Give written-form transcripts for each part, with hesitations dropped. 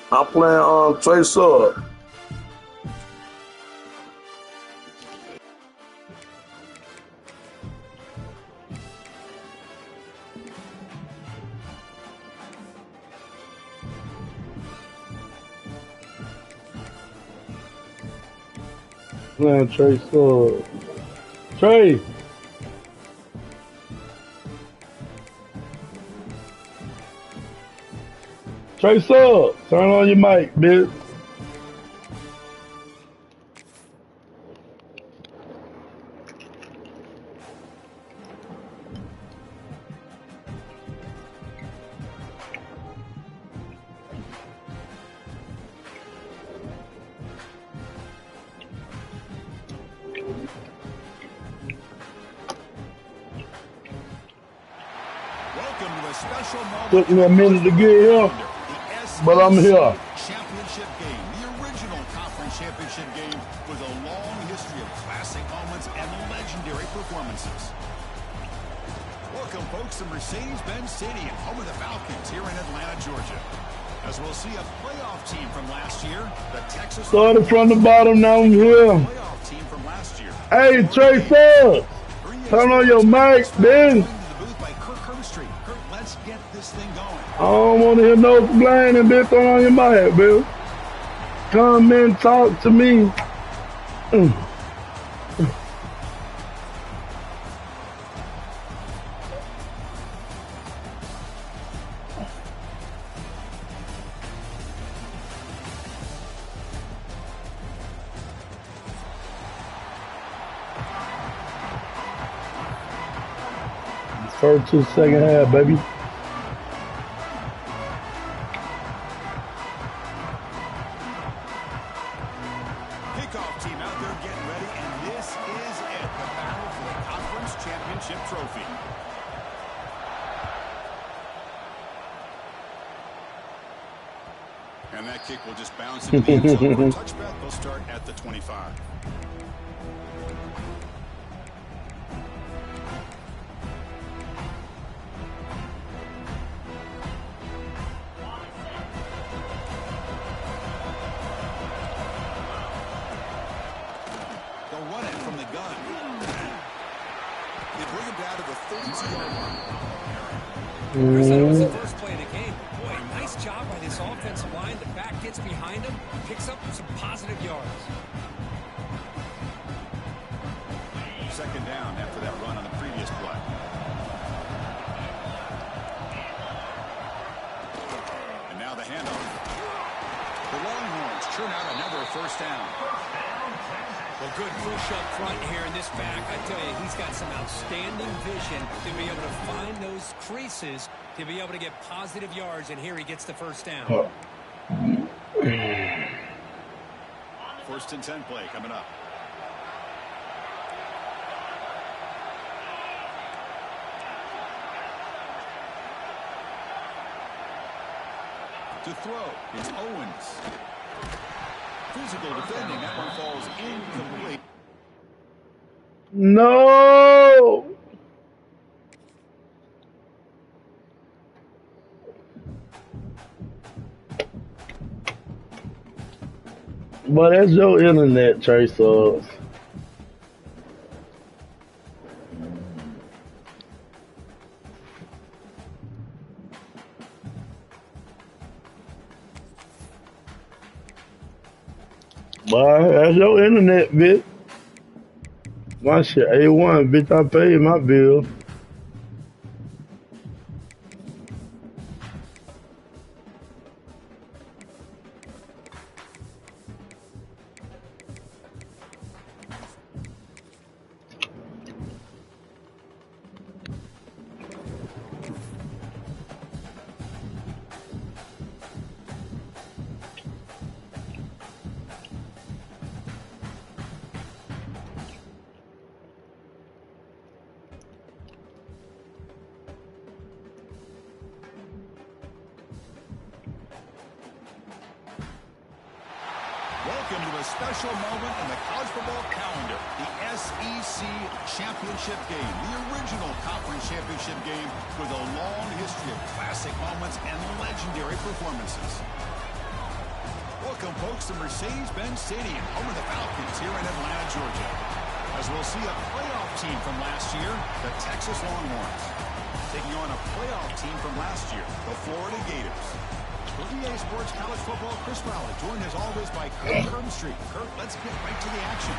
I'm playing Trey Sub. Playing Trey Sub. Trey! Trey Sub! Turn on your mic, bitch. Took me a minute to get here, but I'm here. Championship game, the original conference championship game with a long history of classic moments and legendary performances. Welcome, folks, to Mercedes-Benz Stadium, home of the Falcons here in Atlanta, Georgia. As we'll see a playoff team from last year, the Texas. Started from the bottom, now I'm here. Playoff team from last year. Hey, Trey Sub, turn on your mic, bitch. I don't want to hear no complaining, bitch. Turn on your mic, bitch. Come in, talk to me. First to second half, baby. And that kick will just bounce into the end zone for a touchback. They'll start at the 25. They'll run it from the gun. They bring him down to the 32-yard line. That was the first play of the game. Boy, nice job by this offensive line. The back gets behind him, picks up some positive yards. Second down after that run on the previous play. And now the handoff. The Longhorns churn out another first down. Well, good push up front here in this back. I tell you, he's got some outstanding vision to be able to find those creases, to be able to get positive yards, and here he gets the first down. First and 10 play coming up. To throw, it's Owens. Physical defending, that one falls incomplete. No! But that's your internet, Trey Suggs. Boy, that's your internet, bitch. My shit A1, bitch. I paid my bill. Welcome to a special moment in the college football calendar, the SEC Championship game, the original conference championship game with a long history of classic moments and legendary performances. Welcome, folks, to Mercedes-Benz Stadium, home of the Falcons here in Atlanta, Georgia. As we'll see a playoff team from last year, the Texas Longhorns, taking on a playoff team from last year, the Florida Gators. For EA Sports College Football, Chris Rowley, joined as always by Kurt Street. Kurt, let's get right to the action.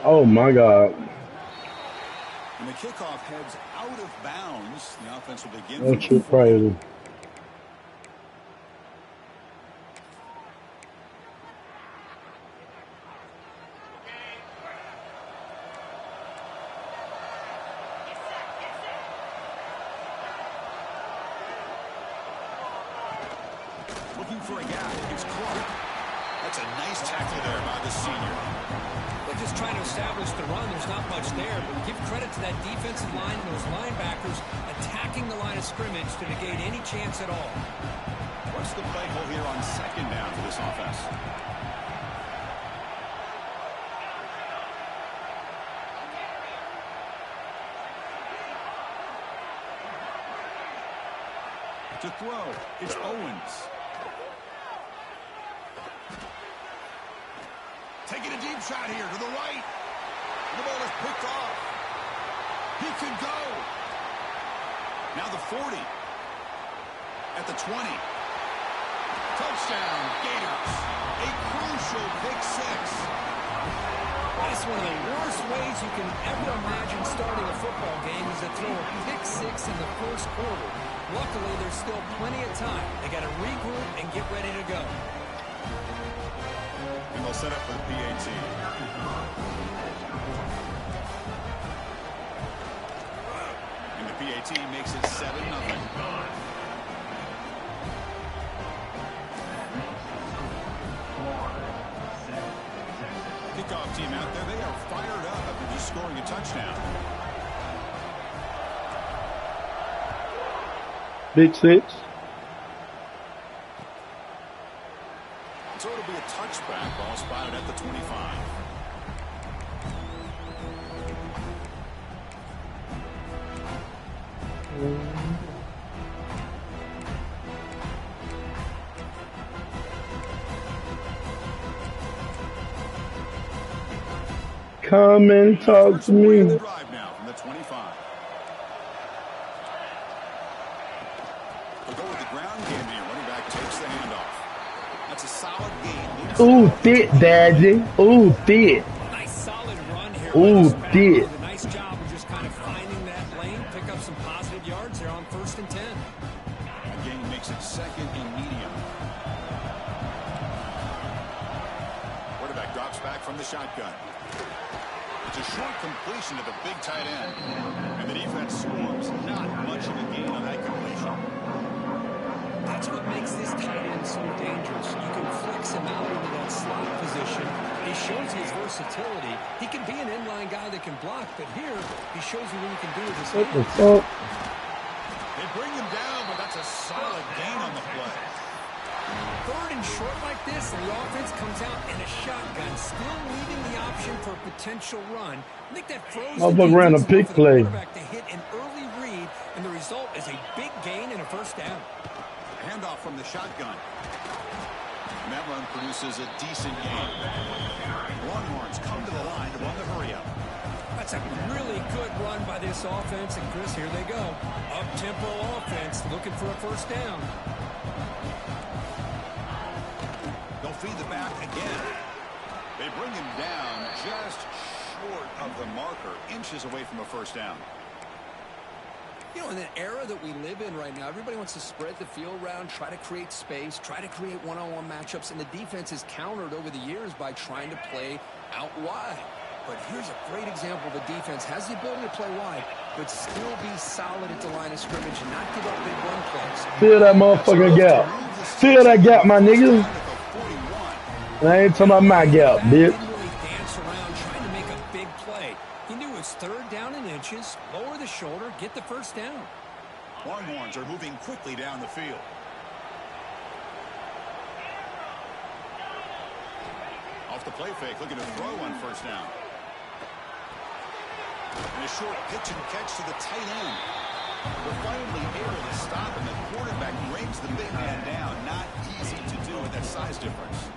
Oh, my God. And the kickoff heads out of bounds. The offense will begin. That's too crazy. Looking for a gap. It's Clark. That's a nice tackle there by the senior. They're just trying to establish the run. There's not much there, but give credit to that defensive line and those linebackers attacking the line of scrimmage to negate any chance at all. What's the play call here on second down for this offense? To throw, it's Owens. Taking a deep shot here to the right. The ball is picked off. He could go. Now the 40. At the 20. Touchdown, Gators. A crucial pick six. That's one of the worst ways you can ever imagine starting a football game is to throw a pick six in the first quarter. Luckily, there's still plenty of time. They got to regroup and get ready to go. And they'll set up for the PAT. And the PAT makes it 7-0. Kickoff team out there, they are fired up after just scoring a touchdown. Big six. So it'll be a touchback. Ball spotted at the 25. Come and talk to me. The drive now from the 25. We'll go with the ground game here. Running back takes the handoff. That's a solid gain. Ooh, thick, Daddy. Ooh, thick. Nice solid run here. Ooh, thick. A nice job of just kind of finding that lane, pick up some positive yards there on 1st and 10. The gain makes it 2nd and medium. Quarterback drops back from the shotgun. It's a short completion to the big tight end. And the defense swarms. Not much of a gain on that completion. That's what makes this tight end so dangerous. You can flex him out into that slot position. He shows his versatility. He can be an inline guy that can block, but here he shows you what he can do with his What the hands. fuck? They bring him down, but that's a solid gain on the play. 3rd and short like this, and the offense comes out in a shotgun, still leaving the option for a potential run. I think that froze the Motherfucker ran a defense big enough for the play. quarterback to hit an early read, and the result is a big gain and a 1st down. Handoff from the shotgun. And that run produces a decent gain. Longhorns come to the line to run the hurry-up. That's a really good run by this offense, and Chris, here they go. Up-tempo offense, looking for a 1st down. They'll feed the back again. They bring him down just short of the marker, inches away from a 1st down. You know, in the era that we live in right now, everybody wants to spread the field around, try to create space, try to create one-on-one matchups, and the defense is countered over the years by trying to play out wide. but here's a great example. The defense has the ability to play wide, but still be solid at the line of scrimmage and not give up big run plays. Fill that motherfucking gap. Fill that gap, my niggas. And I ain't talking about my gap, bitch. Didn't really dance around trying to make a big play. He knew it's 3rd down in inches, lower the shoulder, get the first down. Longhorns are moving quickly down the field. Off the play fake, looking to throw on first down. And a short pitch and catch to the tight end. We're finally able to stop him. The quarterback brings the big man down. Not easy to do with that size difference.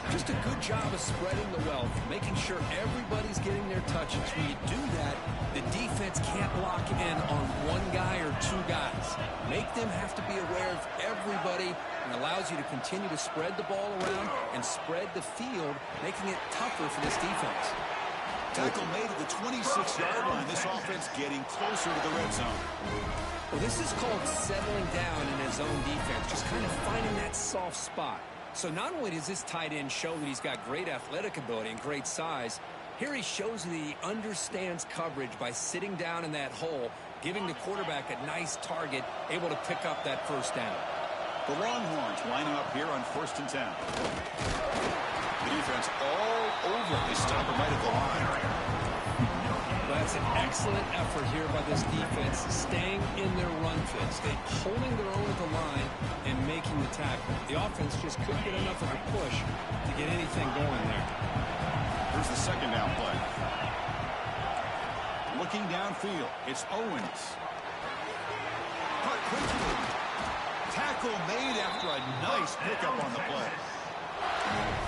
Just a good job of spreading the wealth, making sure everybody's getting their touches. When you do that, the defense can't lock in on one guy or 2 guys. Make them have to be aware of everybody, and allows you to continue to spread the ball around and spread the field, making it tougher for this defense. Tackle made at the 26-yard line. This offense getting closer to the red zone. Well, this is called settling down in his own defense, just kind of finding that soft spot. So not only does this tight end show that he's got great athletic ability and great size, here he shows that he understands coverage by sitting down in that hole, giving the quarterback a nice target, able to pick up that first down. The Longhorns lining up here on 1st and 10. The defense all over. They stop him right at the line. Well, that's an excellent effort here by this defense, staying in their run fits. They're holding their own at the line and making the tackle. The offense just couldn't get enough of a push to get anything going there. Here's the 2nd down play. Looking downfield, it's Owens. Cut quickly. Tackle made after a nice pickup on the play.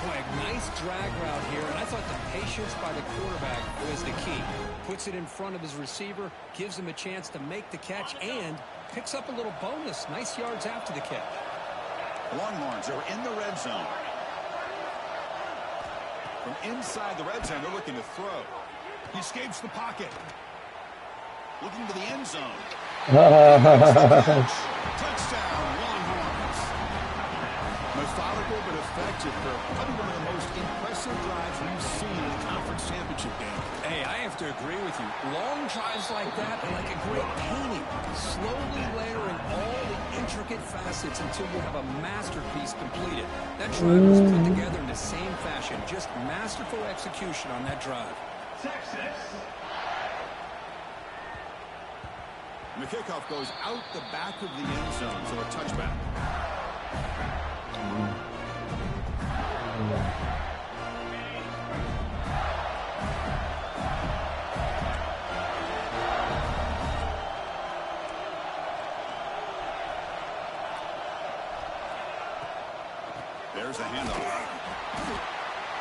Boy, a nice drag route here, and I thought the patience by the quarterback was the key. Puts it in front of his receiver, gives him a chance to make the catch, and picks up a little bonus. Nice yards after the catch. The Longhorns are in the red zone. From inside the red zone, they're looking to throw. He escapes the pocket. Looking to the end zone. Touchdown, Longhorns. Methodical but effective for probably one of the most impressive drives we've seen in the conference championship game. Hey, I have to agree with you. Long drives like that are like a great painting. Slowly layering all the intricate facets until you have a masterpiece completed. That drive was put together in the same fashion. Just masterful execution on that drive. And the kickoff goes out the back of the end zone, so a touchback. There's the handoff.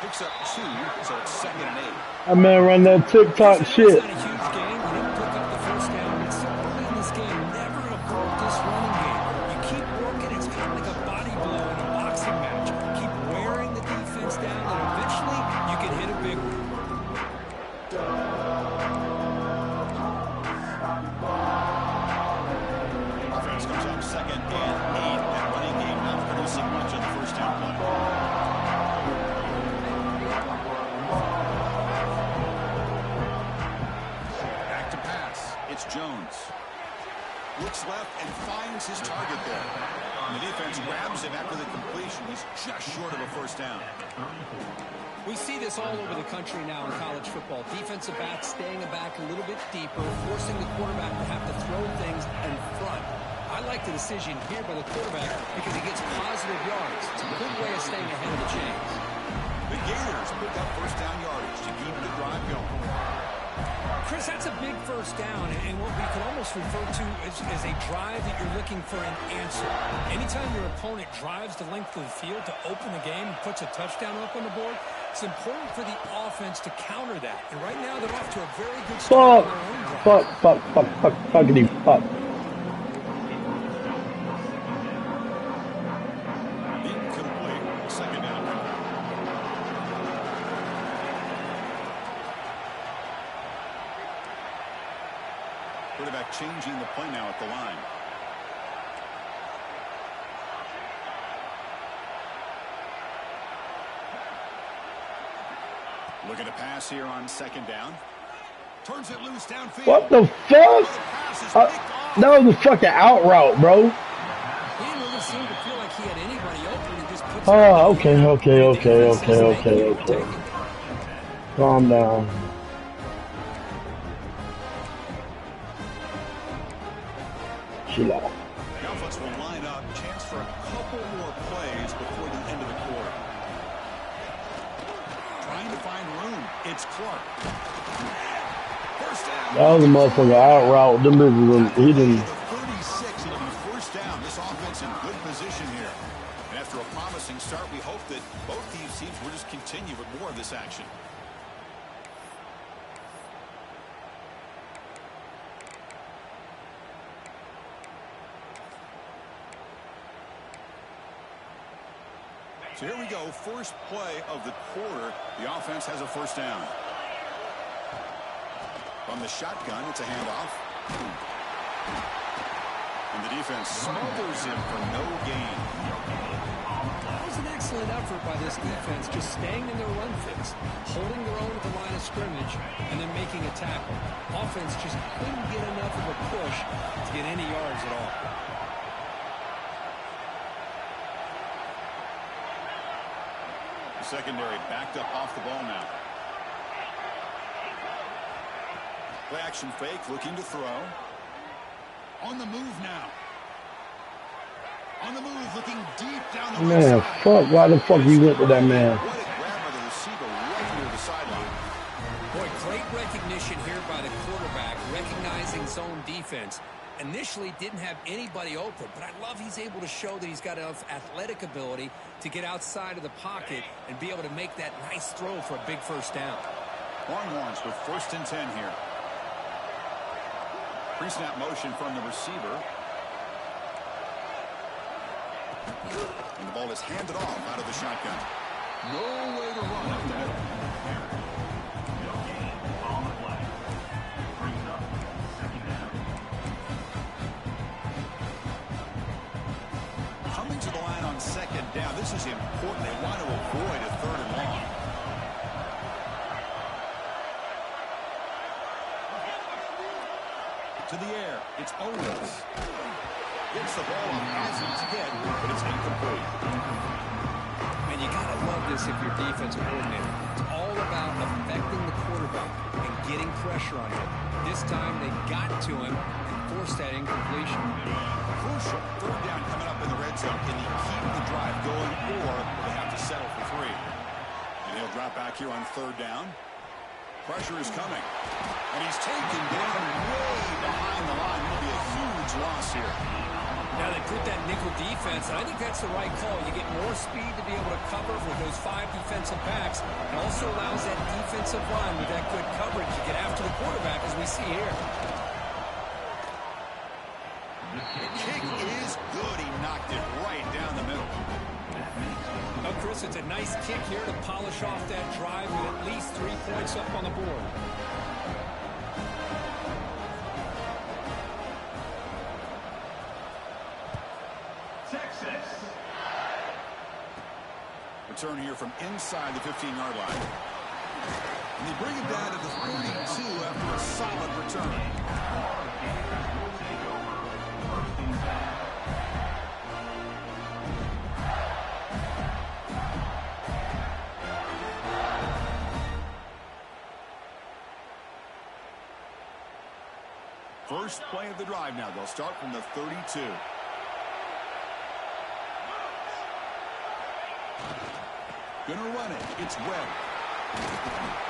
Picks up 2, so it's 2nd and 8. That man run that TikTok shit. It's not a huge game. He didn't pick up the first down. It's so early in this game. Never abort this running game. You keep working. It's kind of like a body blow in a boxing match. Keep wearing the defense down, and eventually you can hit a big one. Offense comes up 2nd and 8. That running game not producing much on the first down play. Back to pass. It's Jones. Looks left and finds his target there. And the defense grabs him after the completion. He's just short of a first down. We see this all over the country now in college football. Defensive backs staying back a little bit deeper, forcing the quarterback to have to throw things in front. I like the decision here by the quarterback because he gets positive yards. It's a good way of staying ahead of the chains. The Gators pick up first down yardage to keep the drive going. Chris, that's a big first down, and what we could almost refer to as a drive that you're looking for an answer. Anytime your opponent drives the length of the field to open the game and puts a touchdown up on the board, it's important for the offense to counter that. And right now, they're off to a very good start on their own drive. Fuckity fuck. Incomplete. 2nd down. Quarterback changing the play now at the line. Looking to pass here on second down. Turns it loose downfield. What the fuck? That was a fucking out route, bro. He didn't really seem to feel like he had anybody open and just puts Oh, okay. Calm down. Chill out. The offense will line up. Chance for a couple more plays before the end of the quarter. Trying to find room. It's Clark. First down. That was a motherfucker out route. Them bitches, he didn't. The 36, it'll be first down. This offense in good position here. And after a promising start, we hope that both these teams will just continue with more of this action. So here we go. First play of the quarter. The offense has a first down. From the shotgun, it's a handoff. And the defense smothers him for no gain. That was an excellent effort by this defense, just staying in their run fix, holding their own at the line of scrimmage, and then making a tackle. Offense just couldn't get enough of a push to get any yards at all. The secondary backed up off the ball now. Play action fake, looking to throw. On the move now. On the move, looking deep down the Man, right side. fuck. Why the fuck you went to that man? What a grab by the receiver right near the sideline. Boy, great recognition here by the quarterback, recognizing zone defense. Initially didn't have anybody open, but I love he's able to show that he's got enough athletic ability to get outside of the pocket and be able to make that nice throw for a big first down. Longhorns with 1st and 10 here. Pre-snap motion from the receiver. And the ball is handed off out of the shotgun. No way to run up the middle. Coming to the line on second down. This is important. They want to avoid a 3rd and long. To the air. It's Owens. Gets the ball on Hazen's head, but it's incomplete. And you got to love this if you're defensive coordinator. It's all about affecting the quarterback and getting pressure on him. This time they got to him and forced that incompletion. Crucial 3rd down coming up in the red zone. Can he keep the drive going, or will they have to settle for 3? And he'll drop back here on 3rd down. Pressure is coming. And he's taken down way behind the line. It'll be a huge loss here. Now they put that nickel defense, and I think that's the right call. You get more speed to be able to cover with those 5 defensive backs. It also allows that defensive line with that good coverage to get after the quarterback, as we see here. The kick is good. He knocked it right down the middle. Now, Chris, it's a nice kick here to polish off that drive with at least 3 points up on the board. Return here from inside the 15-yard line. And they bring him down to the 32 after a solid return. First play of the drive now. They'll start from the 32. Gonna run it. It's Webb.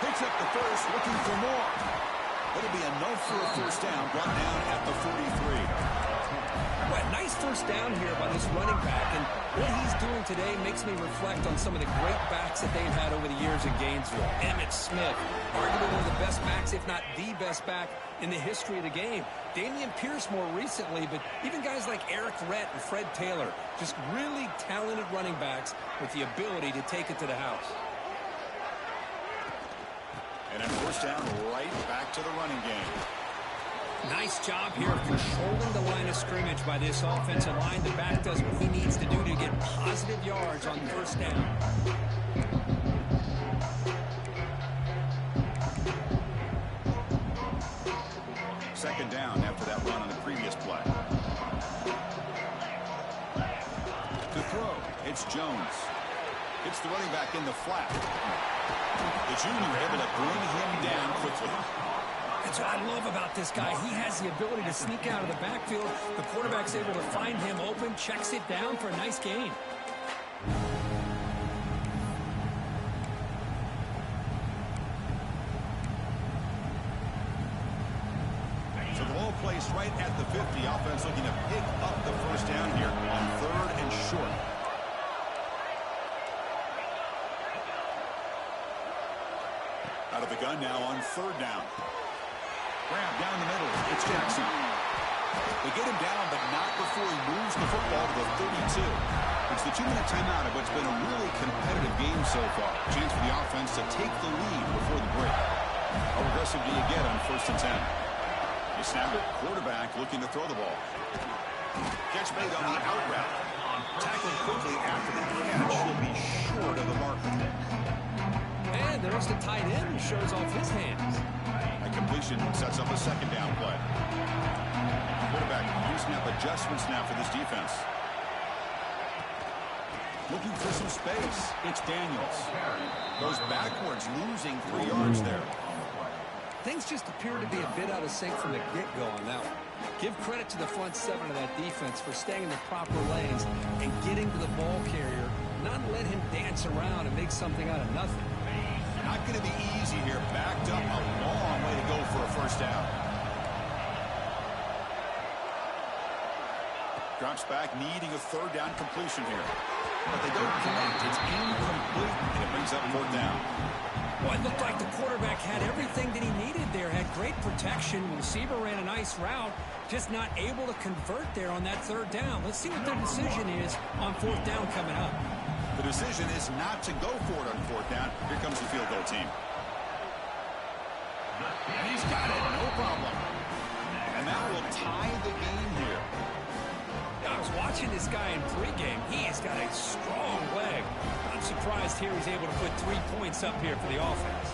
Picks up the first, looking for more. It'll be enough for a first down, brought down at the 43. Well, nice first down here by this running back, and what he's doing today makes me reflect on some of the great backs that they've had over the years in Gainesville. Emmitt Smith, arguably one of the best backs, if not the best back in the history of the game. Damian Pierce more recently, but even guys like Eric Rhett and Fred Taylor, just really talented running backs with the ability to take it to the house. And a first down right back to the running game. Nice job here of controlling the line of scrimmage by this offensive line. The back does what he needs to do to get positive yards on first down. the running back in the flat. The junior able to bring him down quickly. That's what I love about this guy. He has the ability to sneak out of the backfield. The quarterback's able to find him open, checks it down for a nice gain. So the ball placed right at the 50. Offense looking to pick up the first down here on 3rd and short. Out of the gun now on 3rd down. Grab down the middle. It's Jackson. They get him down, but not before he moves the football to the 32. It's the 2-minute timeout of what's been a really competitive game so far. Chance for the offense to take the lead before the break. How aggressive do you get on 1st and 10? You snap it. Quarterback looking to throw the ball. Catch made on the out route. Tackled quickly after the catch. He'll be short of the marker. And there's the tight end who shows off his hands. A completion sets up a 2nd down play. Quarterback using up adjustments now for this defense. Looking for some space. It's Daniels. Goes backwards, losing 3 yards there. Things just appear to be a bit out of sync from the get-go on that one. Give credit to the front 7 of that defense for staying in the proper lanes and getting to the ball carrier, not let him dance around and make something out of nothing. Not going to be easy here. Backed up a long way to go for a first down. Drops back, needing a 3rd down completion here. But they don't connect. It's incomplete, and it brings up 4th down. Well, it looked like the quarterback had everything that he needed there. Had great protection. The receiver ran a nice route. Just not able to convert there on that 3rd down. Let's see what their decision is on 4th down coming up. The decision is not to go for it on 4th down. Here comes the field goal team. And he's got it. No problem. And that will tie the game here. I was watching this guy in pregame. He has got a strong leg. I'm surprised here he's able to put 3 points up here for the offense.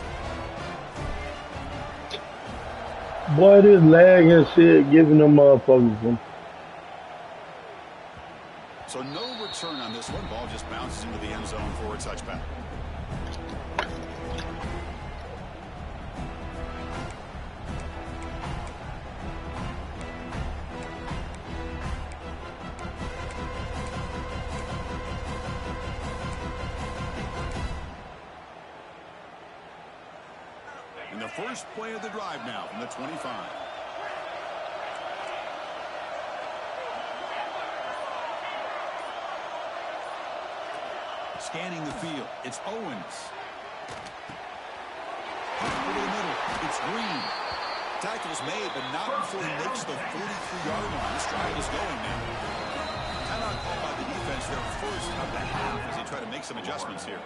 Boy, this lag and shit giving them motherfuckers some. So no return on this one. Ball just bounces into the end zone for a touchback. And the first play of the drive now from the 25. Scanning the field. It's Owens. Over the middle. It's Green. Tackle's made, but not before he makes the 43-yard line. This drive is going now. Timeout called by the defense their first of the half as they try to make some adjustments here.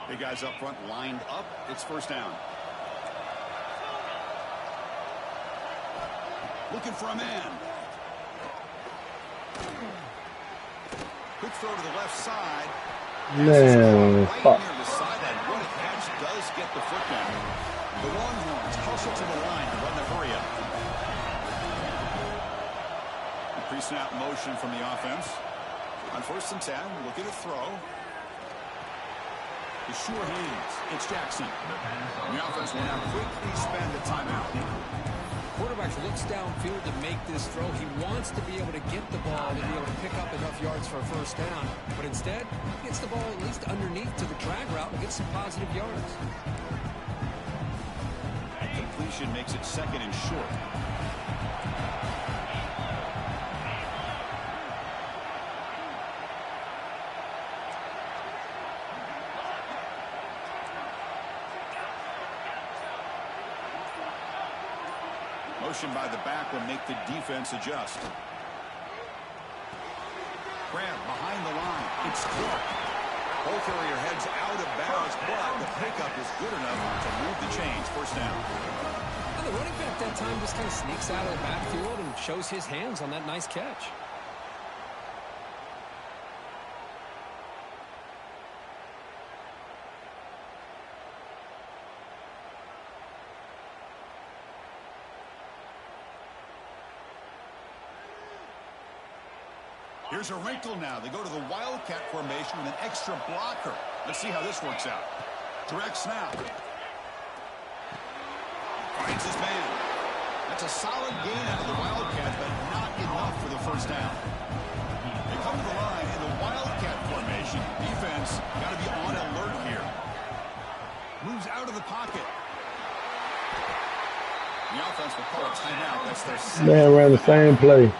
Big guys up front lined up. It's 1st down. Looking for a man. Quick throw to the left side. Man, fuck. Right near the sideline. What a catch does get the foot down. The Longhorns hustle to the line to run the hurry up. Pre-snap motion from the offense. On 1st and 10, looking to throw. The sure hands. It's Jackson. The offense will now quickly spend the timeout. Quarterback looks downfield to make this throw. He wants to be able to get the ball to be able to pick up enough yards for a 1st down. But instead, he gets the ball at least underneath to the drag route and gets some positive yards. Completion makes it 2nd and short. Motion by the back will make the defense adjust. Graham behind the line. It's Clark. Ball carrier heads out of bounds, but the pickup is good enough to move the chains. 1st down. And the running back that time just kind of sneaks out of the backfield and shows his hands on that nice catch. Here's a wrinkle now. They go to the Wildcat formation with an extra blocker. Let's see how this works out. Direct snap. Finds his man. That's a solid gain out of the Wildcat, but not enough for the first down. They come to the line in the Wildcat formation. Defense got to be on alert here. Moves out of the pocket. The offense will call a timeout. That's their second. Man ran the same play.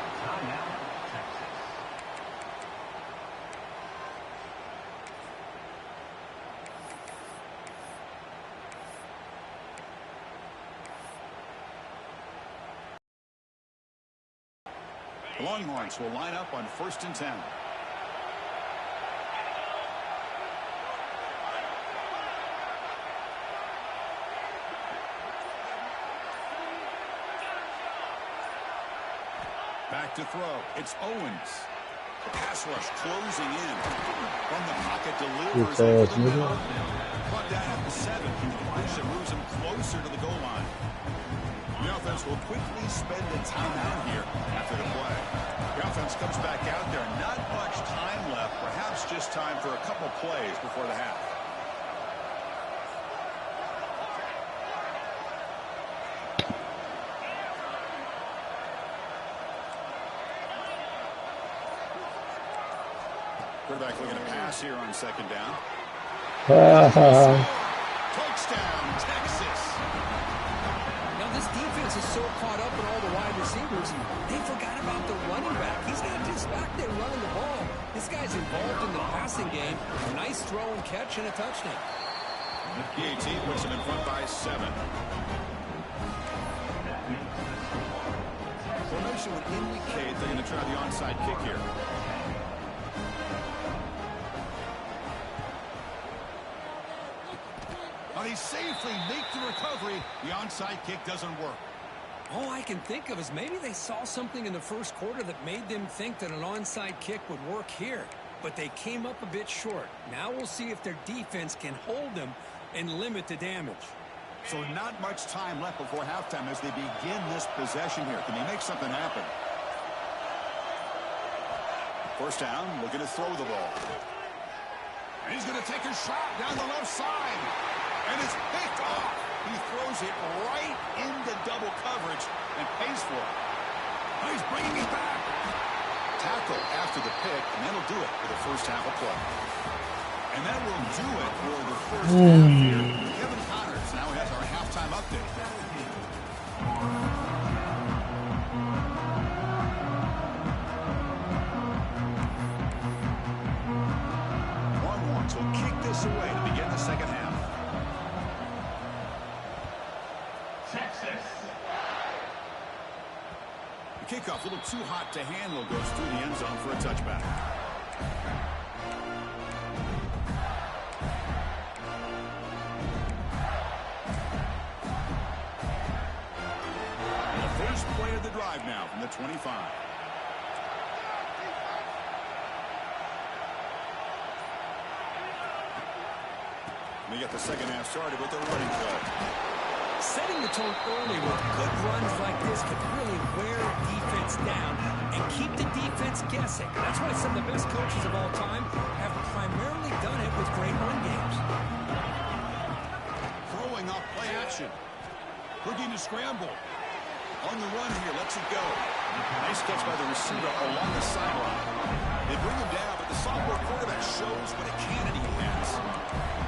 The Longhorns will line up on 1st and 10. Back to throw. It's Owens. The pass rush closing in. From the pocket delivers. Brought down at the 7. That moves him closer to the goal line. The offense will quickly spend a timeout here after the play. The offense comes back out there. Not much time left. Perhaps just time for a couple plays before the half. Quarterback looking to pass here on 2nd down. Touchdown, Texas. Now this defense is so caught up in all the wide receivers, they forgot about the running back. He's not just back there running the ball. This guy's involved in the passing game. A nice throw and catch and a touchdown. PAT puts him in front by 7. Formation would indicate they're going to try the onside kick here. But he safely makes the recovery. The onside kick doesn't work. All I can think of is maybe they saw something in the first quarter that made them think that an onside kick would work here. But they came up a bit short. Now we'll see if their defense can hold them and limit the damage. So not much time left before halftime as they begin this possession here. Can they make something happen? First down, looking to throw the ball. And he's going to take a shot down the left side. And it's picked off. He throws it right into double coverage and pays for it. Oh, he's bringing it back. Tackle after the pick, and that'll do it for the first half of play. And that will do it for the first half here. Kevin Connors now has our halftime update. Longhorns will kick this away to begin the second half. The kickoff, a little too hot to handle, goes through the end zone for a touchback. And the first play of the drive now from the 25. We get the second half started with the running play. Setting the tone early with good runs like this can really wear defense down and keep the defense guessing. That's why some of the best coaches of all time have primarily done it with great run games. Throwing off play action. Looking to scramble. On the run here, lets it go. Nice catch by the receiver along the sideline. They bring him down, but the sophomore quarterback shows what a cannon he has.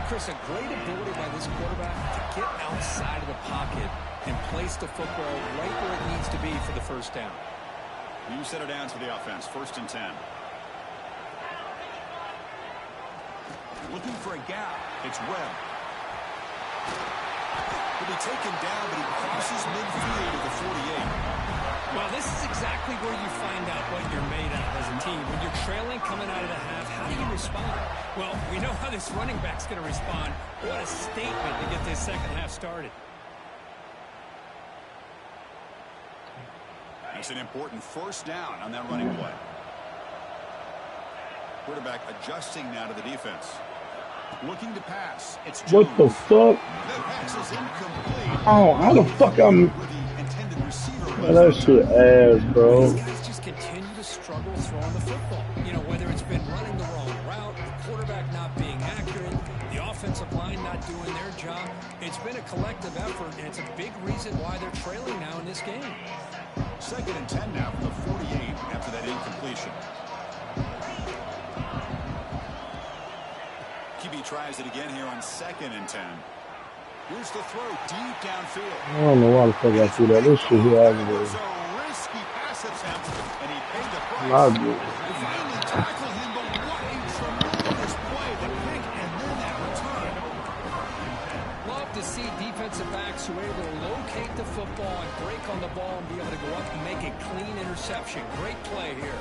Chris, a great ability by this quarterback to get outside of the pocket and place the football right where it needs to be for the first down. New set of downs for the offense, 1st and 10. Looking for a gap. It's Webb. He'll be taken down, but he crosses midfield at the 48. Well, this is exactly where you find out what you're made of as a team. When you're trailing coming out of the half, how do you respond? Well, we know how this running back's going to respond. What a statement to get this second half started. That's an important first down on that running play. Quarterback adjusting now to the defense. Looking to pass. It's Jones. What the fuck? That pass is incomplete. Oh, how the fuck I'm... Where the intended receiver Man, that shit ass, bro. These guys just continue to struggle throwing the football. It's been a collective effort, and it's a big reason why they're trailing now in this game. 2nd and 10 now from the 48 after that incompletion. QB tries it again here on 2nd and 10. Here's the throw deep downfield. I don't know why the fuck I see that. This shit here That aggravating. was a risky pass attempt, and he paid the price. Not good. They finally tackle him, but what a tremendous play. The pick and then that return. Love to see defensive backs who are able to locate the football and break on the ball and be able to go up and make a clean interception. Great play here.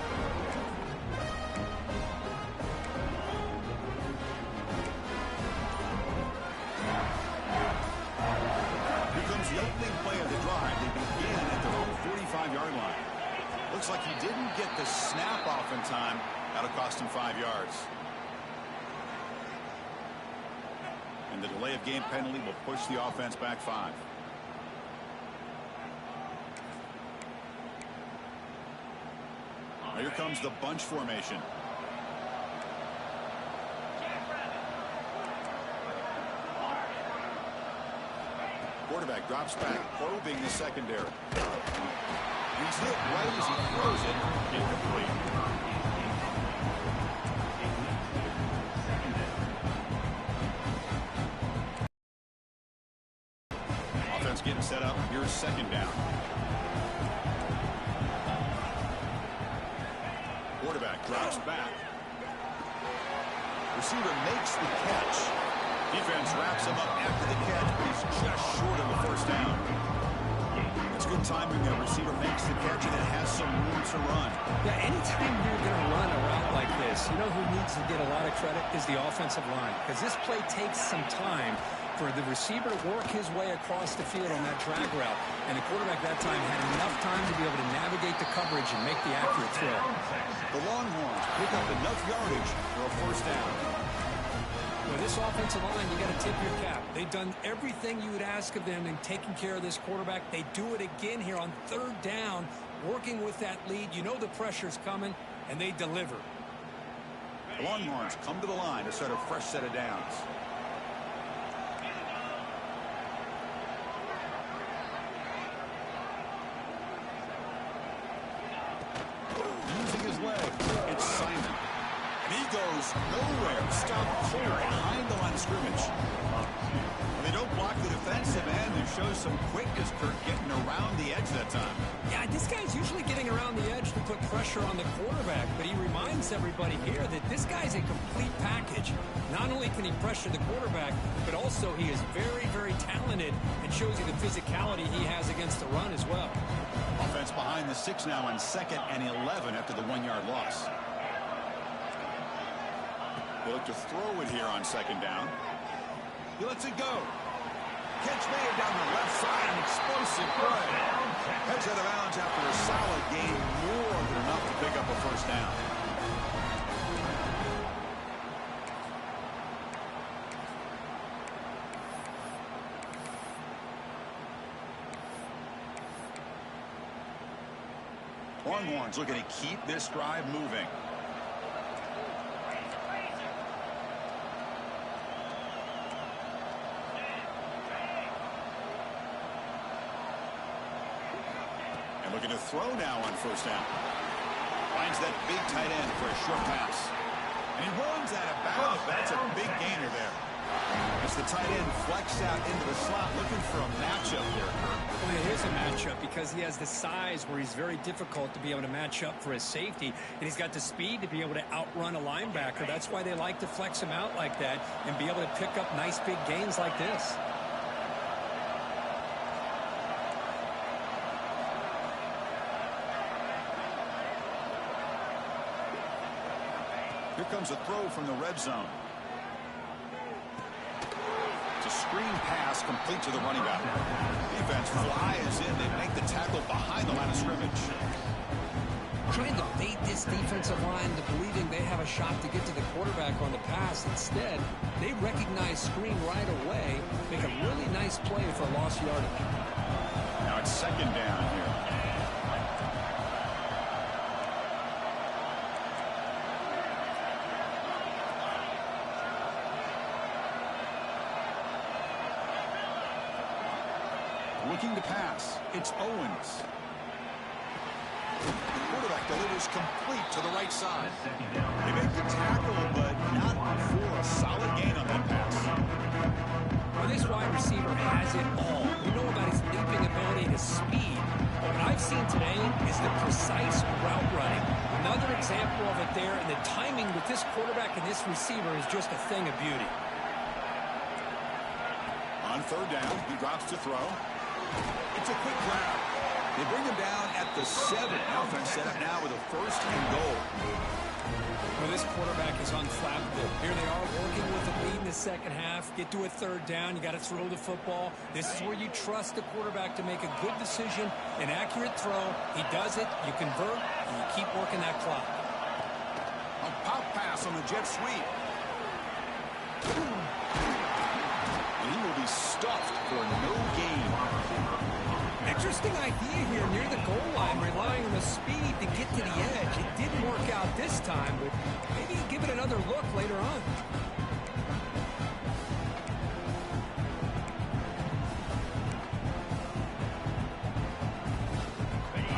The opening play of the drive, they begin at their own 45-yard line. Looks like he didn't get the snap off in time. That'll cost him 5 yards. And the delay of game penalty will push the offense back 5. Here comes the bunch formation. Quarterback drops back, probing the secondary. He's hit right as he throws it. Incomplete. Offense getting set up. Here's 2nd down. Quarterback drops back. Receiver makes the catch. Defense wraps him up after the catch, but he's just short of the 1st down. It's good timing. The receiver makes the catch and it has some room to run. Yeah, anytime you're going to run a route like this, you know who needs to get a lot of credit is the offensive line. Because this play takes some time for the receiver to work his way across the field on that drag route. And the quarterback that time had enough time to be able to navigate the coverage and make the accurate throw. The Longhorns pick up enough yardage for a 1st down. With this offensive line, you got to tip your cap. They've done everything you would ask of them in taking care of this quarterback. They do it again here on 3rd down, working with that lead. You know the pressure's coming, and they deliver. The Longhorns come to the line to start a fresh set of downs. Using his leg, it's Simon. And he goes nowhere. Stop clear behind the line of scrimmage. When they don't block the defensive end, there shows some quickness, Kirk, getting around the edge that time. Yeah, this guy's usually getting around the edge to put pressure on the quarterback, but he reminds everybody here that this guy's a complete package. Not only can he pressure the quarterback, but also he is very, very talented and shows you the physicality he has against the run as well. Offense behind the 6 now on 2nd and 11 after the 1-yard loss. They look to throw it here on 2nd down. He lets it go. Catch made down the left side, an explosive play. Heads out of bounds after a solid gain, more than enough to pick up a 1st down. Longhorns looking to keep this drive moving. And looking to throw now on 1st down. Finds that big tight end for a short pass. And he runs out of bounds. That's a big gainer there. As the tight end flex out into the slot, looking for a matchup there, Kirk. Well, it is a matchup because he has the size where he's very difficult to be able to match up for his safety, and he's got the speed to be able to outrun a linebacker. That's why they like to flex him out like that and be able to pick up nice big gains like this. Here comes a throw from the red zone. It's a screen pass complete to the running back. Defense flies in. They make the tackle behind the line of scrimmage. Trying to bait this defensive line to believing they have a shot to get to the quarterback on the pass. Instead, they recognize screen right away, make a really nice play for lost yardage. Now it's 2nd down here. Looking to pass. It's Owens. The quarterback delivers complete to the right side. They make the tackle, but not for a solid gain on that pass. Well, this wide receiver has it all. We know about his leaping ability, his speed. But what I've seen today is the precise route running. Another example of it there, and the timing with this quarterback and this receiver is just a thing of beauty. On third down, he drops to throw. It's a quick grab. They bring him down at the 7. Offense set up now with a 1st and goal. Well, this quarterback is unflappable. Here they are working with the lead in the second half. Get to a 3rd down. You got to throw the football. This is where you trust the quarterback to make a good decision, an accurate throw. He does it. You convert, and you keep working that clock. A pop pass on the jet sweep. And he will be stuffed for no gain. Interesting idea here near the goal line, relying on the speed to get to the edge. It didn't work out this time, but maybe give it another look later on.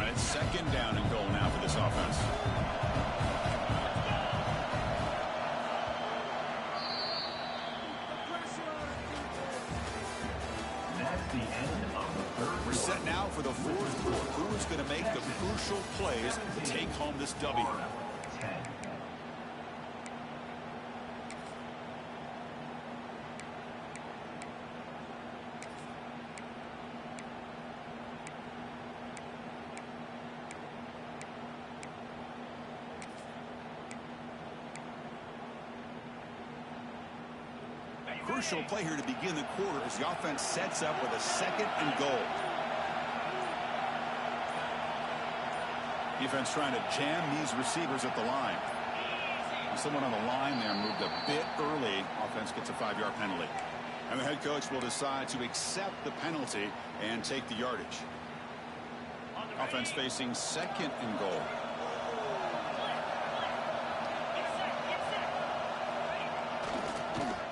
It's 2nd down and goal now for this offense. We're set now for the 4th quarter. Who is going to make the crucial plays to take home this W? Crucial play here to begin the quarter as the offense sets up with a 2nd and goal. Defense trying to jam these receivers at the line. Someone on the line there moved a bit early. Offense gets a 5-yard penalty. And the head coach will decide to accept the penalty and take the yardage. Offense facing 2nd and goal.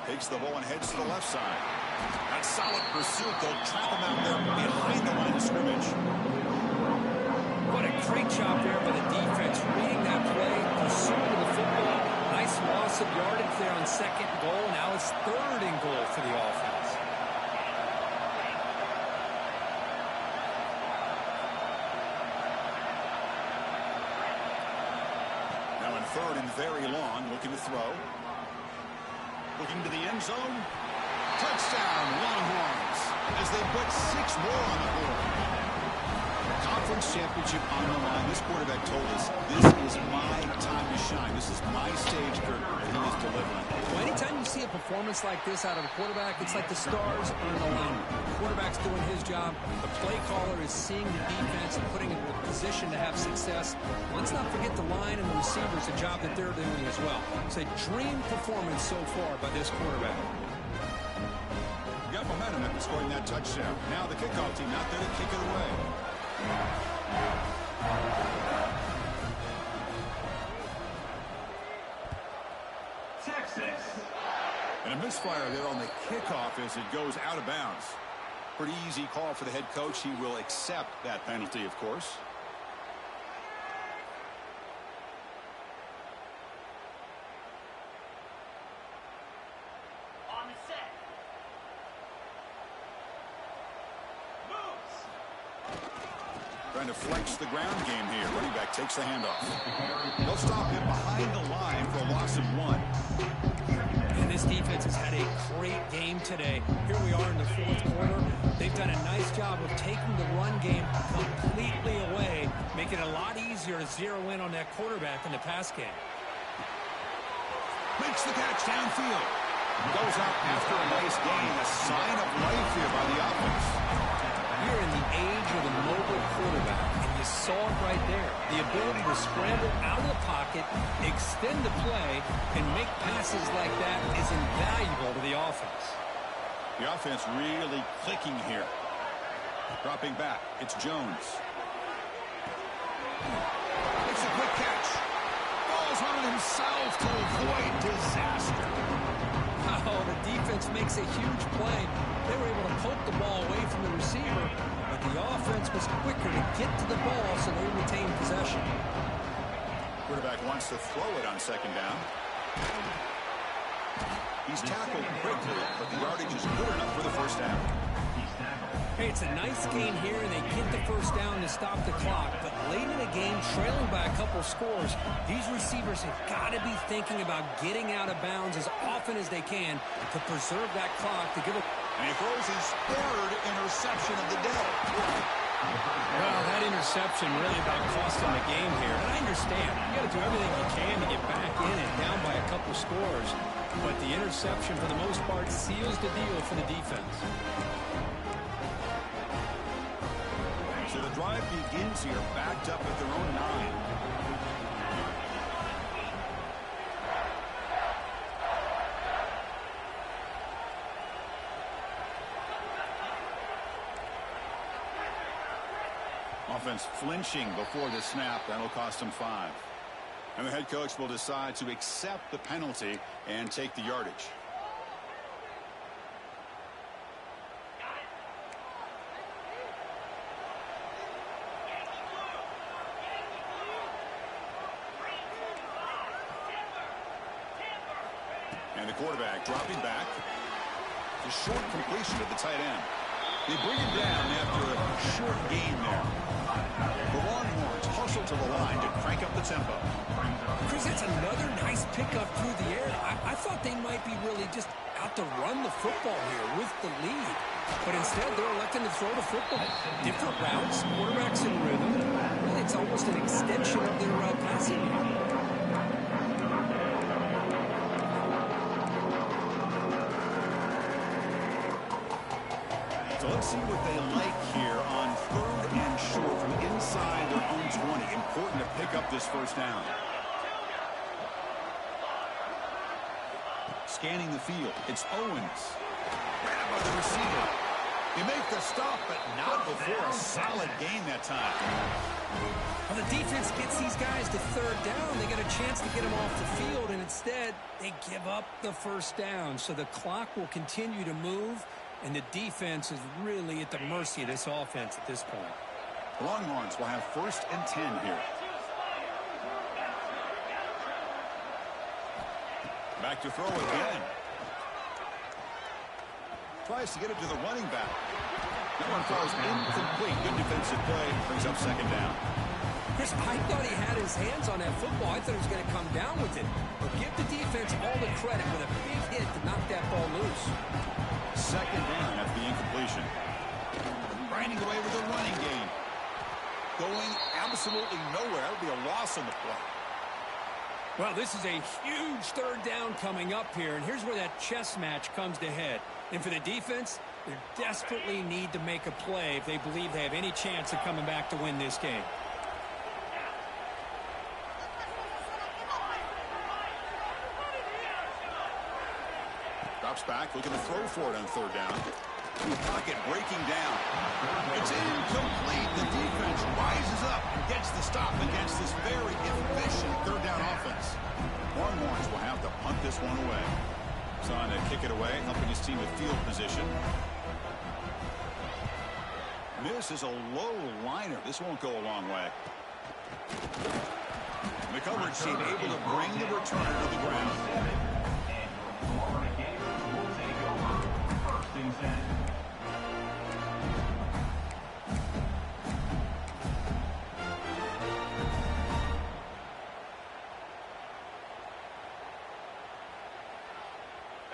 Takes the ball and heads to the left side. That solid pursuit. They'll trap him out there behind the line of scrimmage. What a great job there by the defense, reading that play, pursuing the football. Nice loss of yardage there on 2nd and goal. Now it's 3rd and goal for the offense. Now in 3rd and very long, looking to throw. Looking to the end zone. Touchdown, Longhorns, as they put 6 more on the board. Conference championship on the line. This quarterback told us, this is my time to shine. This is my stage, Kirk, and he is delivering. Well, anytime you see a performance like this out of a quarterback, it's like the stars are in alignment. The quarterback's doing his job. The play caller is seeing the defense and putting it in a position to have success. Let's not forget the line and the receivers, the job that they're doing as well. It's a dream performance so far by this quarterback. Got momentum after scoring that touchdown. Now the kickoff team not there to kick it away. Texas. And a misfire there on the kickoff as it goes out of bounds. Pretty easy call for the head coach. He will accept that penalty, of course. On the set. Moves. Trying to flex the ground game here. Running back takes the handoff. They'll stop him behind the line for a loss of 1. And this defense has had a great game today. Here we are in the 4th quarter. They've done a nice job of taking the run game completely away, making it a lot easier to zero in on that quarterback in the pass game. Makes the catch downfield. Goes out after a nice gain. A sign of life here by the offense. We're in the age of the mobile quarterback, and you saw it right there. The ability to scramble out of the pocket, extend the play, and make passes like that is invaluable to the offense. The offense really clicking here. Dropping back, it's Jones. It's a quick catch. Falls on himself to avoid disaster. Oh, the defense makes a huge play. They were able to poke the ball away from the receiver The offense was quicker to get to the ball, so they retained possession. Quarterback wants to throw it on second down. He's tackled quickly, but the yardage is good enough for the first down. Hey, it's a nice gain here, and they get the first down to stop the clock. But late in the game, trailing by a couple scores, these receivers have got to be thinking about getting out of bounds as often as they can to preserve that clock to give it. And he throws his third interception of the day. Well, that interception really about cost him the game here. And I understand. You got to do everything you can to get back in and down by a couple scores. But the interception, for the most part, seals the deal for the defense. So the drive begins here, backed up at their own 9. Offense flinching before the snap. That'll cost him 5. And the head coach will decide to accept the penalty and take the yardage. And the quarterback dropping back. The short completion to the tight end. They bring him down after a short gain there. The Longhorns hustle to the line to crank up the tempo. Chris, that's another nice pickup through the air. I thought they might be really just out to run the football here with the lead. But instead, they're electing to throw the football. Different routes, quarterbacks in rhythm. Really, it's almost an extension of their passing game. So let's see what they like here on 3rd and short from inside their own 20. Important to pick up this first down. Scanning the field. It's Owens. Grabbed by the receiver. He makes the stop, but not before a solid gain that time. Well, the defense gets these guys to 3rd down. They get a chance to get them off the field, and instead they give up the first down. So the clock will continue to move. And the defense is really at the mercy of this offense at this point. Longhorns will have 1st and 10 here. Back to throw again. Tries to get it to the running back. That one falls incomplete. Good defensive play. Brings up 2nd down. Chris, I thought he had his hands on that football. I thought he was going to come down with it. But give the defense all the credit with a big hit to knock that ball loose. 2nd down after the incompletion. Grinding away with a running game. Going absolutely nowhere. That would be a loss on the play. Well, this is a huge 3rd down coming up here. And here's where that chess match comes to head. And for the defense, they desperately need to make a play if they believe they have any chance of coming back to win this game. Drops back, looking to throw for it on 3rd down. Pocket breaking down. It's incomplete. The defense rises up and gets the stop against this very efficient 3rd down offense. Longhorns will have to punt this one away. He's on to kick it away, helping his team with field position. This is a low liner. This won't go a long way. The coverage team able to bring the returner to the ground.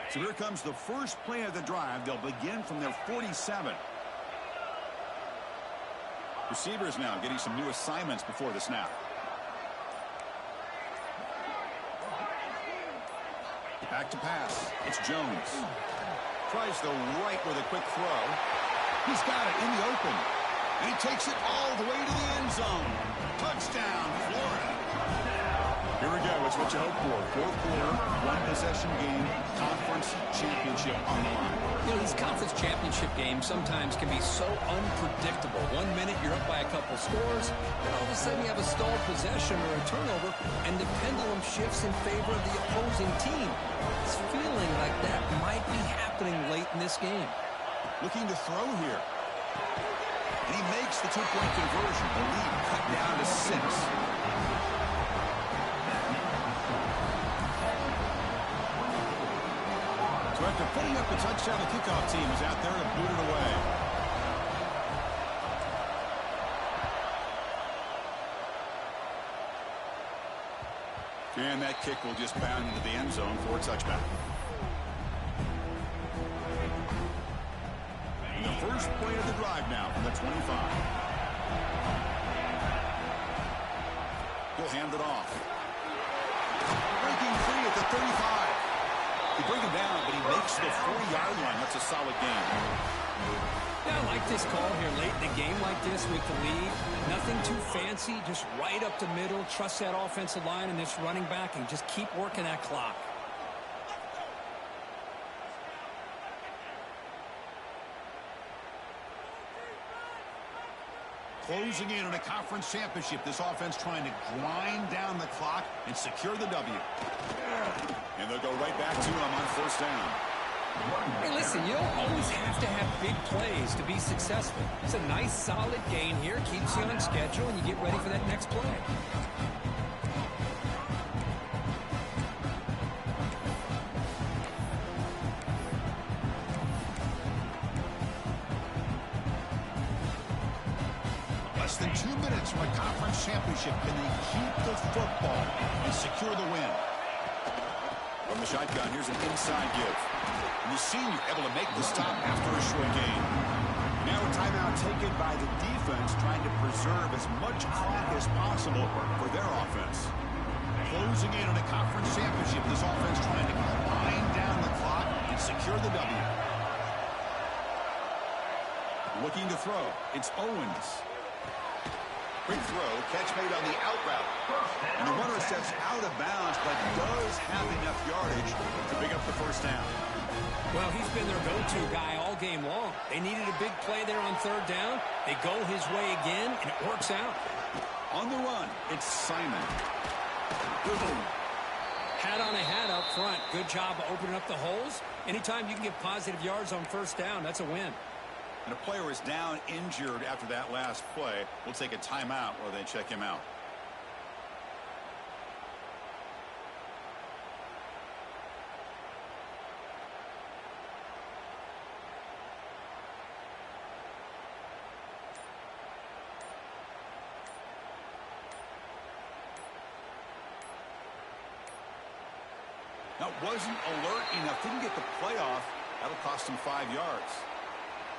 So here comes the first play of the drive. They'll begin from their 47. Receivers now getting some new assignments before the snap. Back to pass. It's Jones. Tries the right with a quick throw. He's got it in the open. And he takes it all the way to the end zone. Touchdown, Florida. Here we go. It's what you hope for. 4th quarter, 1-possession game, conference championship on the line. You know, these conference championship games sometimes can be so unpredictable. 1 minute you're up by a couple scores, and all of a sudden you have a stalled possession or a turnover, and the pendulum shifts in favor of the opposing team. It's feeling like that might be happening late in this game. Looking to throw here. And he he makes the two-point conversion. The lead cut down to 6. So after putting up a touchdown, the kickoff team is out there to boot it away. And that kick will just bound into the end zone for a touchback. And the first play of the drive now from the 25. He'll hand it off. Breaking free at the 35. They bring him down, but he makes the 40-yard line. That's a solid game. Yeah, I like this call here late in the game like this with the lead. Nothing too fancy, just right up the middle. Trust that offensive line and this running back and just keep working that clock. Closing in on a conference championship, this offense trying to grind down the clock and secure the W. And they'll go right back to him on first down. Hey, listen, you don't always have to have big plays to be successful. It's a nice, solid gain here. Keeps you on schedule, and you get ready for that next play. Less than 2 minutes from a conference championship. Can they keep the football and secure the win? From the shotgun, here's an inside give. And the senior able to make the stop after a short gain. Now a timeout taken by the defense, trying to preserve as much clock as possible for their offense. Closing in on a conference championship, this offense trying to grind down the clock and secure the W. Looking to throw. It's Owens. Quick throw, catch made on the out route. And the runner steps out of bounds, but does have enough yardage to pick up the first down. Well, he's been their go-to guy all game long. They needed a big play there on third down. They go his way again, and it works out. On the run, it's Simon. Hat on a hat up front. Good job of opening up the holes. Anytime you can get positive yards on first down, that's a win. And a player is down injured after that last play. We'll take a timeout while they check him out. Now, wasn't alert enough. Didn't get the play off. That'll cost him 5 yards.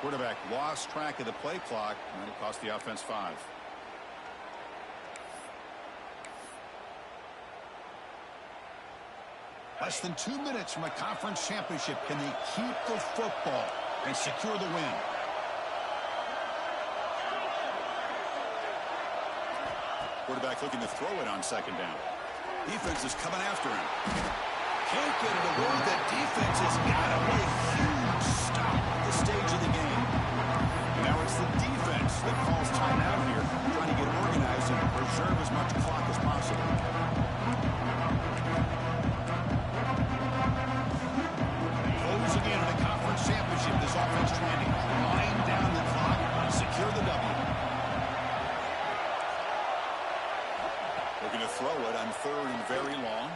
Quarterback lost track of the play clock, and it cost the offense 5. Less than 2 minutes from a conference championship. Can they keep the football and secure the win? Quarterback looking to throw it on second down. Defense is coming after him. Can't get it away. The defense has got him. What a huge stop at this stage of the game. And now it's the defense that calls timeout here, trying to get organized and preserve as much clock as possible. Closing in on a conference championship, this offense trying to grind down the clock and secure the W. Looking to throw it on third and very long.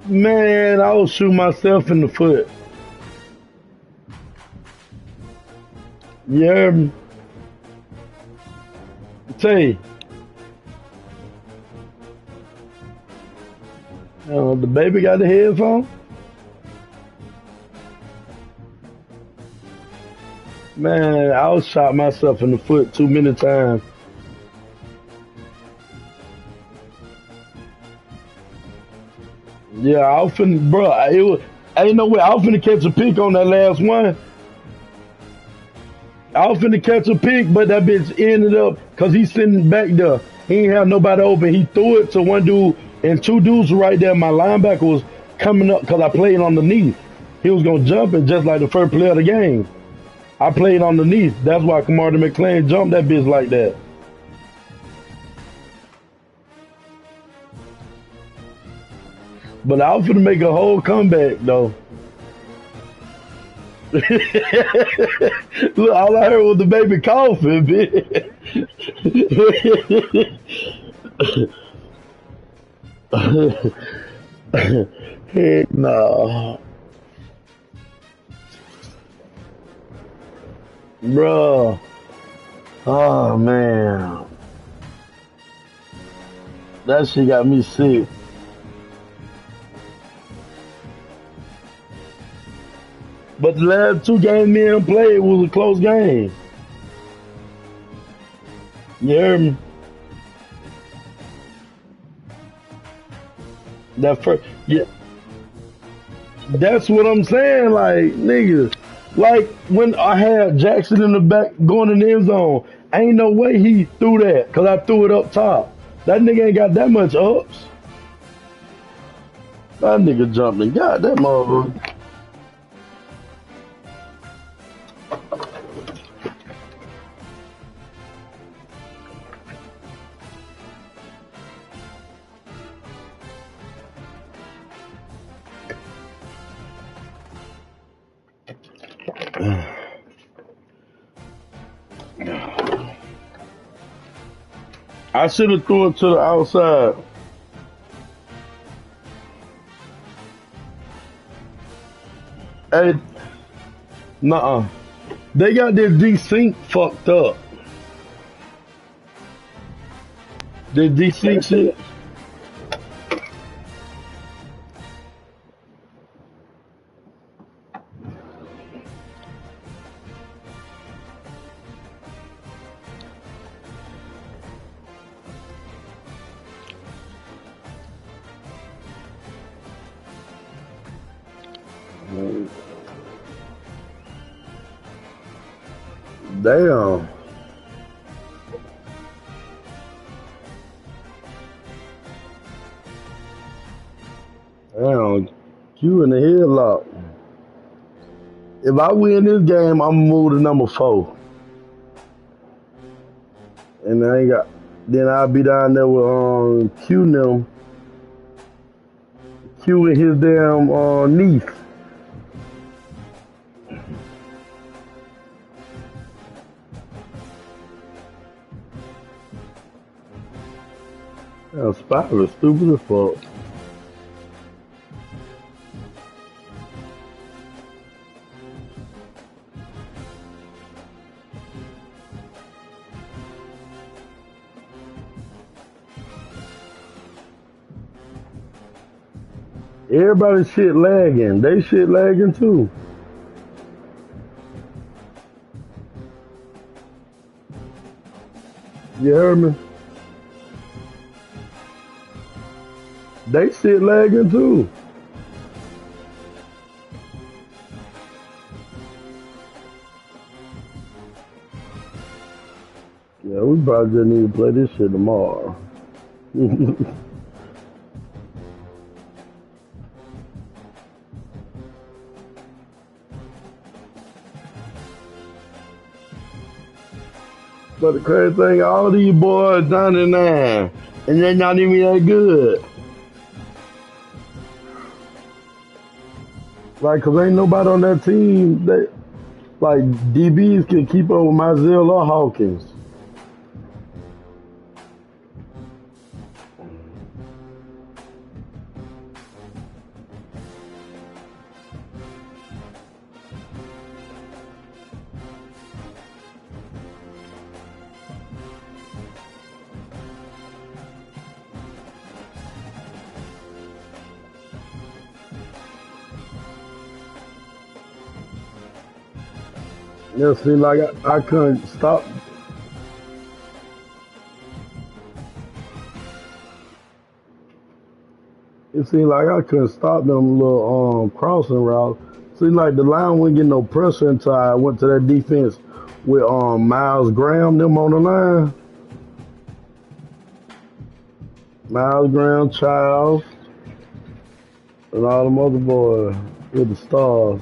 Man, I will shoot myself in the foot. Yeah, Tay, the baby got the headphone. Man, I was shot myself in the foot too many times. Yeah, I was finna, bro. It was, ain't no way. I was finna catch a pick on that last one. I was finna catch a pick, but that bitch ended up because he's sitting back there. He ain't have nobody open. He threw it to one dude, and two dudes were right there. My linebacker was coming up because I played underneath. He was gonna jump it just like the first play of the game. I played underneath. That's why Martin McClain jumped that bitch like that. But I was finna make a whole comeback though. Look, all I heard was the baby coughing, bitch. Heck no. Bruh. Oh man. That shit got me sick. But the last two games me and him played was a close game. You heard me? That first, yeah, that's what I'm saying. Like, niggas, like when I had Jackson in the back going in the end zone, ain't no way he threw that because I threw it up top. That nigga ain't got that much ups. That nigga jumped and got that motherfucker. I should have threw it to the outside. Hey, nuh-uh. They got their desync fucked up. Their desync shit. Damn. Damn. You in the headlock. If I win this game, I'm gonna move to number 4. And I ain't got then I'll be down there with Q and them. Q and his damn niece. Damn, Spider is stupid as fuck. Everybody's shit lagging. They shit lagging too. You heard me? They shit lagging too. Yeah, we probably just need to play this shit tomorrow. But the crazy thing, all these boys 99, and they're not even that good. Like, cause ain't nobody on that team that like DBs can keep up with Mizell or Hawkins. It seemed like I couldn't stop. It seemed like I couldn't stop them little crossing routes. Seemed like the line wouldn't get no pressure until I went to that defense with Miles Graham them on the line. Miles Graham, Childs, and all them other boys with the stars.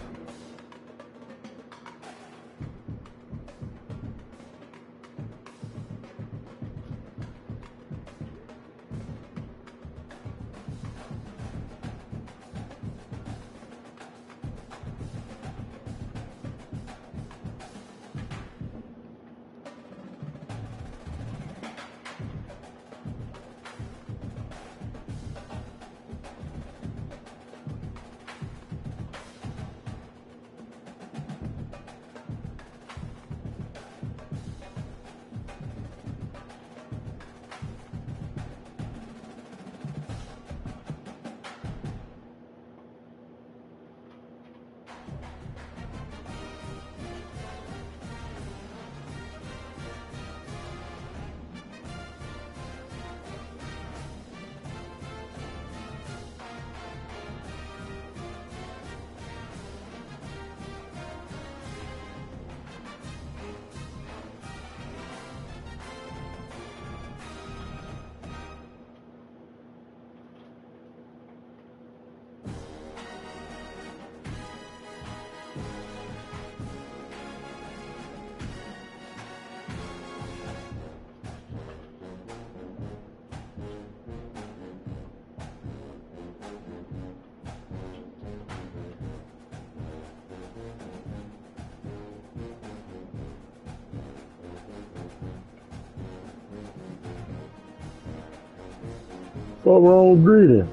What wrong with greeting?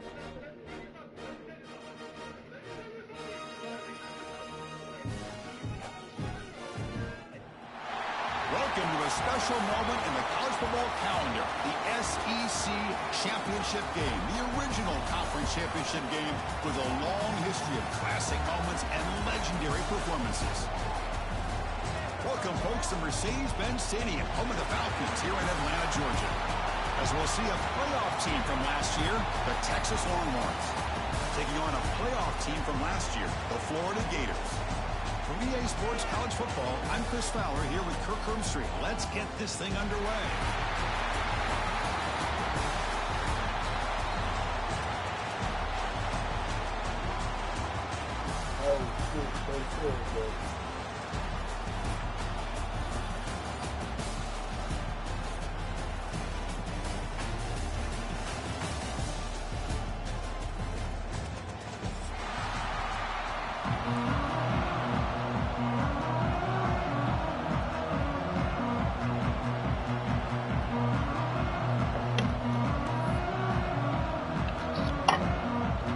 Welcome to a special moment in the college football calendar, the SEC Championship Game, the original conference championship game with a long history of classic moments and legendary performances. Welcome, folks, to Mercedes-Benz Stadium, home of the Falcons here in Atlanta, Georgia. As we'll see a playoff team from last year, the Texas Longhorns, taking on a playoff team from last year, the Florida Gators. From EA Sports College Football, I'm Chris Fowler here with Kirk Herbstreit. Let's get this thing underway.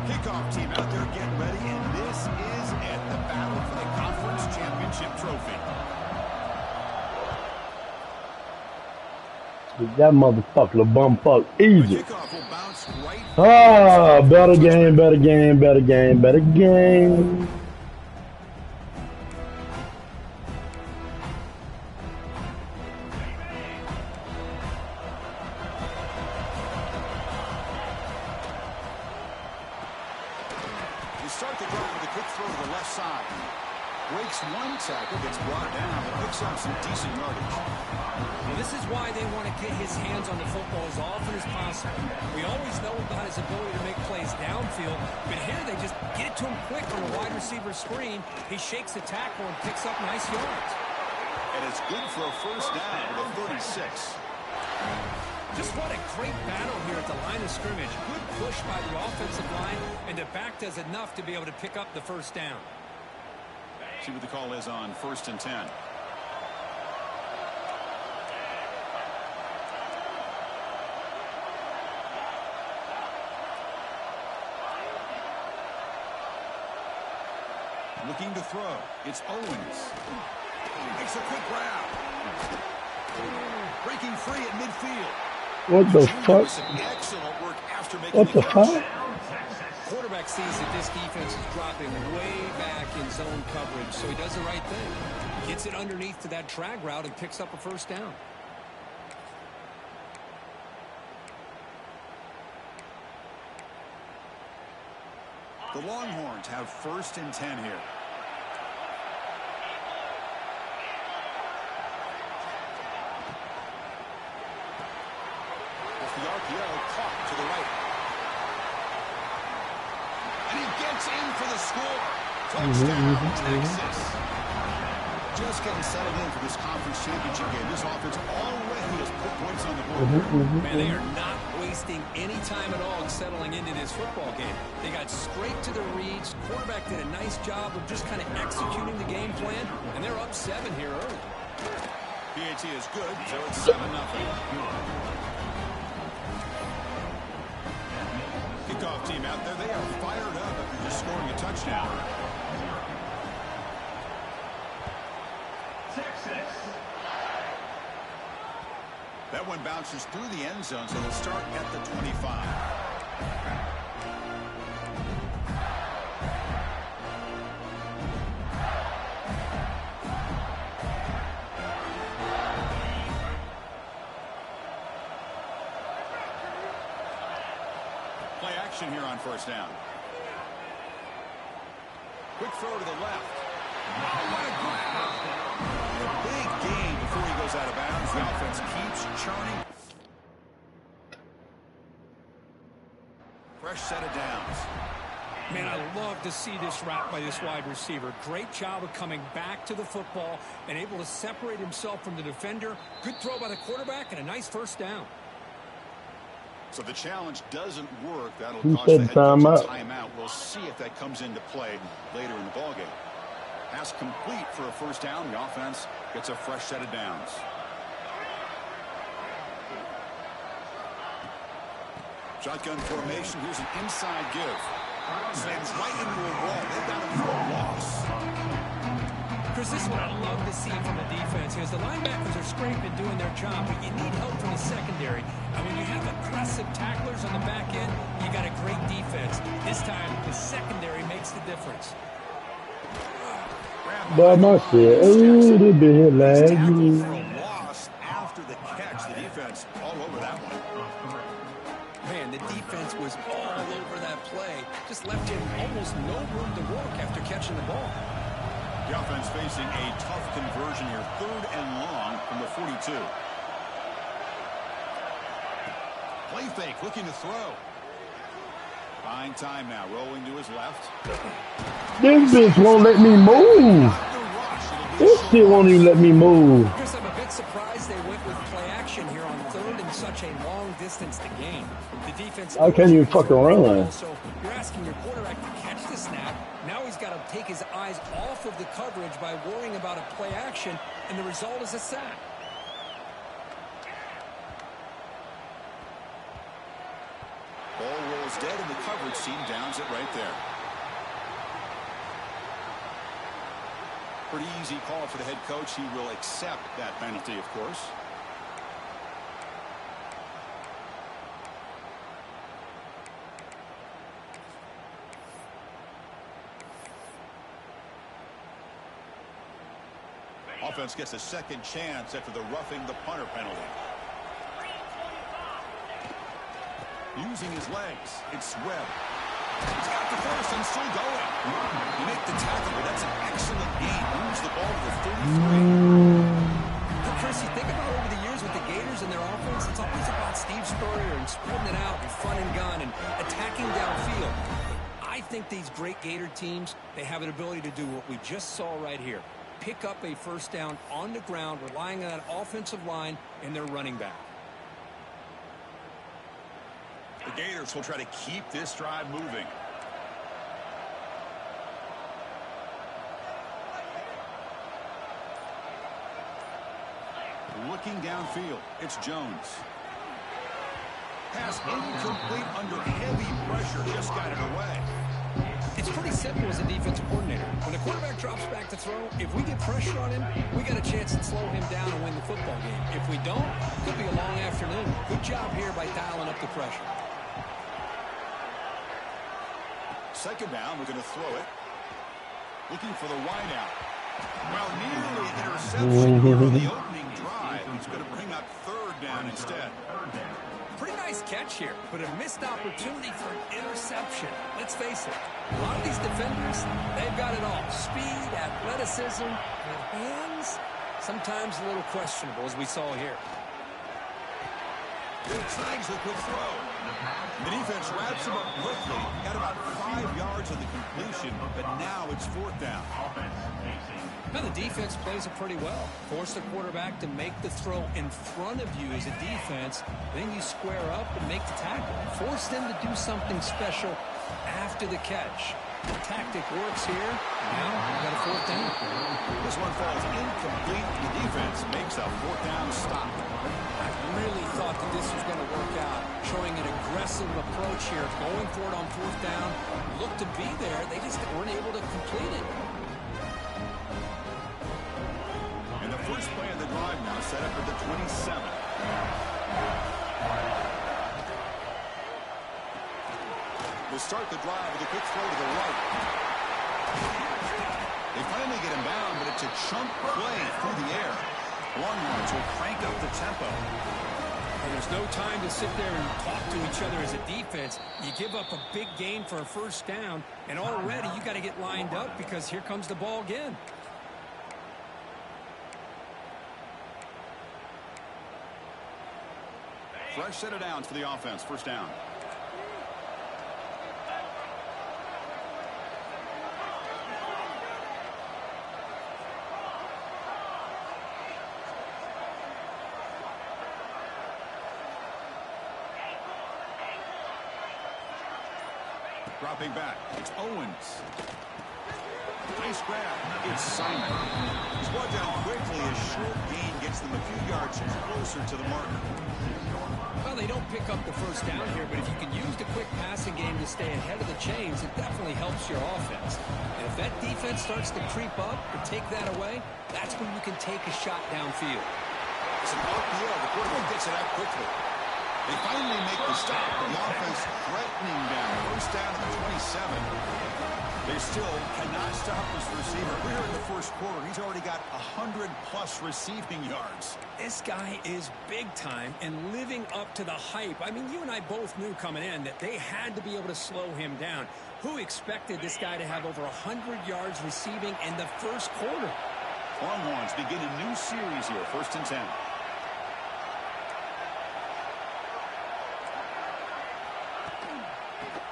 Kickoff team out there getting ready, and this is it, the battle for the conference championship trophy. That motherfucker, bum fuck, easy. The kickoff will bounce right. Ah, better game, better game, better game, better game. You start the drive with a quick throw to the left side. Breaks one tackle, gets brought down, but picks up some decent yardage. Well, this is why they want to get his hands on the football as often as possible. We always know about his ability to make plays downfield, but here they just get it to him quick on a wide receiver screen. He shakes the tackle and picks up nice yards. And it's good for a first down with a 36. Just what a great battle here at the line of scrimmage. Good push by the offensive line, and the back does enough to be able to pick up the first down. See what the call is on 1st and 10. Looking to throw. It's Owens. Makes a quick grab. Breaking free at midfield. What the fuck? Excellent work after making What the fuck? Quarterback sees that this defense is dropping way back in zone coverage, so he does the right thing. Gets it underneath to that drag route and picks up a first down. The Longhorns have 1st and 10 here. Off the RPO, caught to the right. And he gets in for the score. Touchdown, Texas. Just getting settled in for this conference championship game. This offense already has put points on the board. Man, they are not wasting any time at all in settling into this football game. They got straight to the reads. Quarterback did a nice job of just kind of executing the game plan, and they're up 7 here early. PAT is good, so it's 7-0. Kickoff team out there, they are fired up after just scoring a touchdown. That one bounces through the end zone, so they'll start at the 25. Play action here on 1st down. Quick throw to the left. Oh, what a grab! A big gain before he goes out of bounds. The offense keeps churning. Fresh set of downs. Man, I love to see this route by this wide receiver. Great job of coming back to the football and able to separate himself from the defender. Good throw by the quarterback and a nice first down. So the challenge doesn't work. That'll Who cost the said head coach a timeout? timeout. We'll see if that comes into play later in the ballgame. Pass complete for a first down. The offense gets a fresh set of downs. Shotgun formation. Here's an inside give. Slams right into a wall. They got him for a loss. Chris, this is what I love to see from the defense is the linebackers are scraping, doing their job, but you need help from the secondary. And when you have aggressive tacklers on the back end, you got a great defense. This time, the secondary makes the difference. But my shit, ooh, they been Tackled for lagging. a loss after the catch. The defense all over that one. Man, the defense was all over that play. Just left him almost no room to work after catching the ball. The offense facing a tough conversion here. 3rd and long from the 42. Play fake, looking to throw. Buying time now, rolling to his left. This bitch won't let me move. This shit won't even let me move. Chris, I'm a bit surprised they went with play action here on 3rd and such a long distance to gain. The defense... I can't even fucking run. So you're asking your quarterback to catch the snap. Now he's got to take his eyes off of the coverage by worrying about a play action, and the result is a sack. Ball rolls dead, and the coverage team downs it right there. Pretty easy call for the head coach. He will accept that penalty, of course. Offense gets a second chance after the roughing the punter penalty. Using his legs, it's Webb. He's got the first and still going. You make the tackle, but that's an excellent gain. Moves the ball to the 33. Chris, you think about over the years with the Gators and their offense, it's always about Steve Spurrier and spreading it out and fun and gun and attacking downfield. I think these great Gator teams, they have an ability to do what we just saw right here. Pick up a first down on the ground, relying on that offensive line and their running back. The Gators will try to keep this drive moving. Looking downfield, it's Jones. Pass incomplete under heavy pressure, just got it away. It's pretty simple as a defensive coordinator. When the quarterback drops back to throw, if we get pressure on him, we got a chance to slow him down and win the football game. If we don't, it could be a long afternoon. Good job here by dialing up the pressure. Second down, we're going to throw it. Looking for the wide out. Well, nearly an interception here on the opening drive. He's going to bring up 3rd down instead. Pretty nice catch here, but a missed opportunity for an interception. Let's face it, a lot of these defenders, they've got it all. Speed, athleticism, and hands, sometimes a little questionable, as we saw here. Tries the quick throw. The defense wraps him up quickly. Got about 5 yards of the completion, but now it's 4th down. Now the defense plays it pretty well. Force the quarterback to make the throw in front of you as a defense. Then you square up and make the tackle. Force them to do something special after the catch. The tactic works here. Now we've got a 4th down. This one falls incomplete. The defense makes a 4th down stop. I really thought that this was going to work out. Showing an aggressive approach here. Going for it on 4th down. Looked to be there. They just weren't able to complete it. And the first play of the drive now set up at the 27. We'll start the drive with a quick throw to the right. They finally get him down, but it's a chunk play through the air. Longhorns will crank up the tempo. And there's no time to sit there and talk to each other as a defense. You give up a big gain for a first down, and already you got to get lined up because here comes the ball again. Fresh set of downs for the offense. First down. Dropping back, it's Owens. Nice grab. It's Simon. He's brought down quickly. A short gain gets them a few yards closer to the marker. Well, they don't pick up the first down here, but if you can use the quick passing game to stay ahead of the chains, it definitely helps your offense. And if that defense starts to creep up or take that away, that's when you can take a shot downfield. It's an RPO. The quarterback gets it out quickly. They finally make the stop. The offense threatening them. First down at the 27. They still cannot stop this receiver. We're here in the first quarter. He's already got 100-plus receiving yards. This guy is big time and living up to the hype. I mean, you and I both knew coming in that they had to be able to slow him down. Who expected this guy to have over 100 yards receiving in the first quarter? Longhorns begin a new series here. 1st and 10.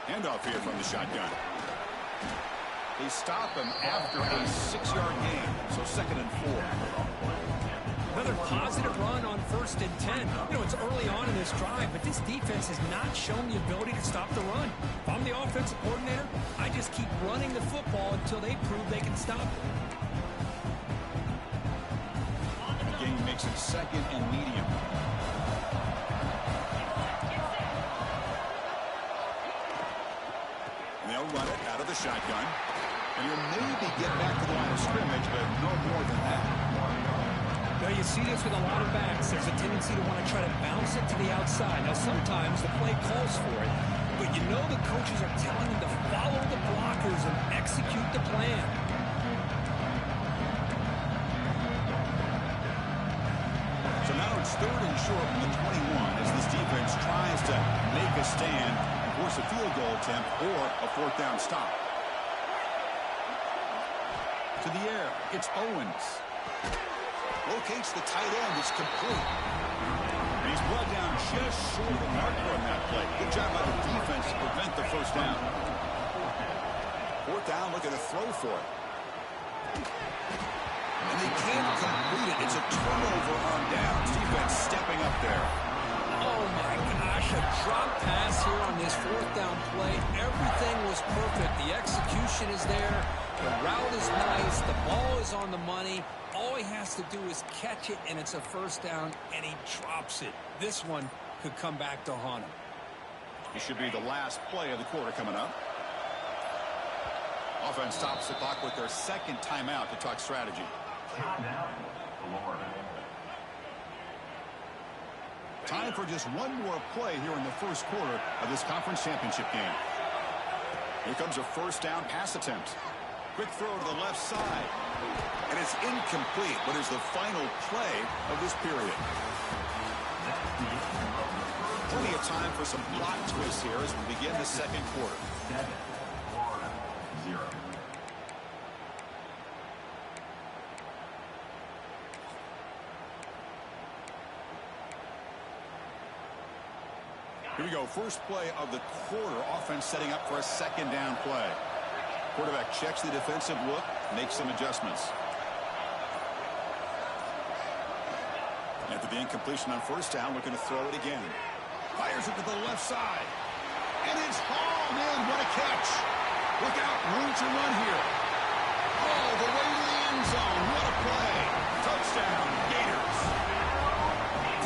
Handoff here from the shotgun. They stop him after a 6-yard gain, so 2nd and 4. Another positive run on 1st and 10. You know, it's early on in this drive, but this defense has not shown the ability to stop the run. If I'm the offensive coordinator, I just keep running the football until they prove they can stop it. The game makes it 2nd and medium. And they'll run it out of the shotgun. And he'll maybe get back to the line of scrimmage, but no more than that. Now, you see this with a lot of backs. There's a tendency to want to try to bounce it to the outside. Now, sometimes the play calls for it, but you know the coaches are telling them to follow the blockers and execute the plan. So now it's 3rd and short from the 21 as this defense tries to make a stand and force a field goal attempt or a 4th down stop. To the air, it's Owens. Locates the tight end. It's complete. And he's brought down just short of the marker on that play. Good job by the defense to prevent the 1st down. 4th down, looking to throw for it. And they can't complete it. It's a turnover on downs. Defense stepping up there. Oh, my gosh, a drop pass here on this 4th down play. Everything was perfect. The execution is there. The route is nice. The ball is on the money. All he has to do is catch it, and it's a 1st down, and he drops it. This one could come back to haunt him. It should be the last play of the quarter coming up. Offense stops the clock with their 2nd timeout to talk strategy. Time for just one more play here in the first quarter of this conference championship game. Here comes a 1st down pass attempt. Quick throw to the left side. And it's incomplete, but is the final play of this period. Plenty of time for some plot twists here as we begin the 2nd quarter. 7-0. Here we go. First play of the quarter. Offense setting up for a 2nd down play. Quarterback checks the defensive look, makes some adjustments. After the incompletion on 1st down, looking to throw it again. Fires it to the left side. And it's hauled in. What a catch. Look out. Room to run here. Oh, the way to the end zone. What a play. Touchdown, Gators.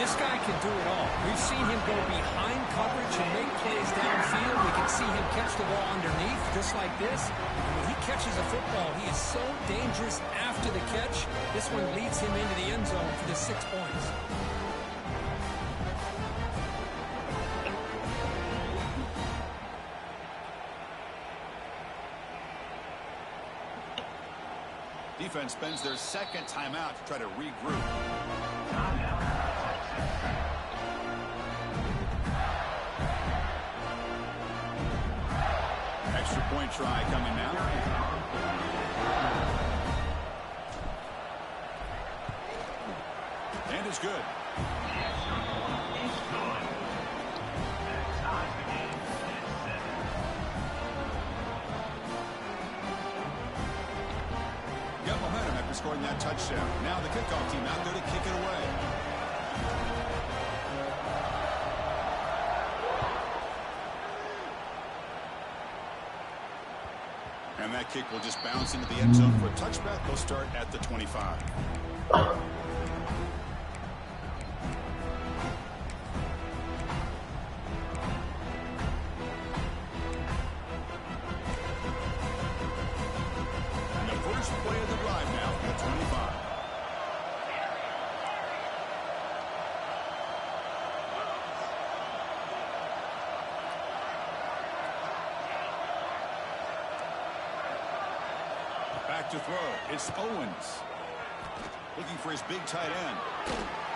This guy can do it all. We've seen him go behind coverage and make plays downfield. We can see him catch the ball underneath, just like this. And when he catches a football, he is so dangerous after the catch. This one leads him into the end zone for the 6 points. Defense spends their 2nd timeout to try to regroup. Extra point try coming now. And it's good. Got momentum after scoring that touchdown. Now the kickoff team out there to kick it away. And that kick will just bounce into the end zone for a touchback. They'll start at the 25. And the first play of the drive now at the 25. Back to throw. It's Owens. Looking for his big tight end.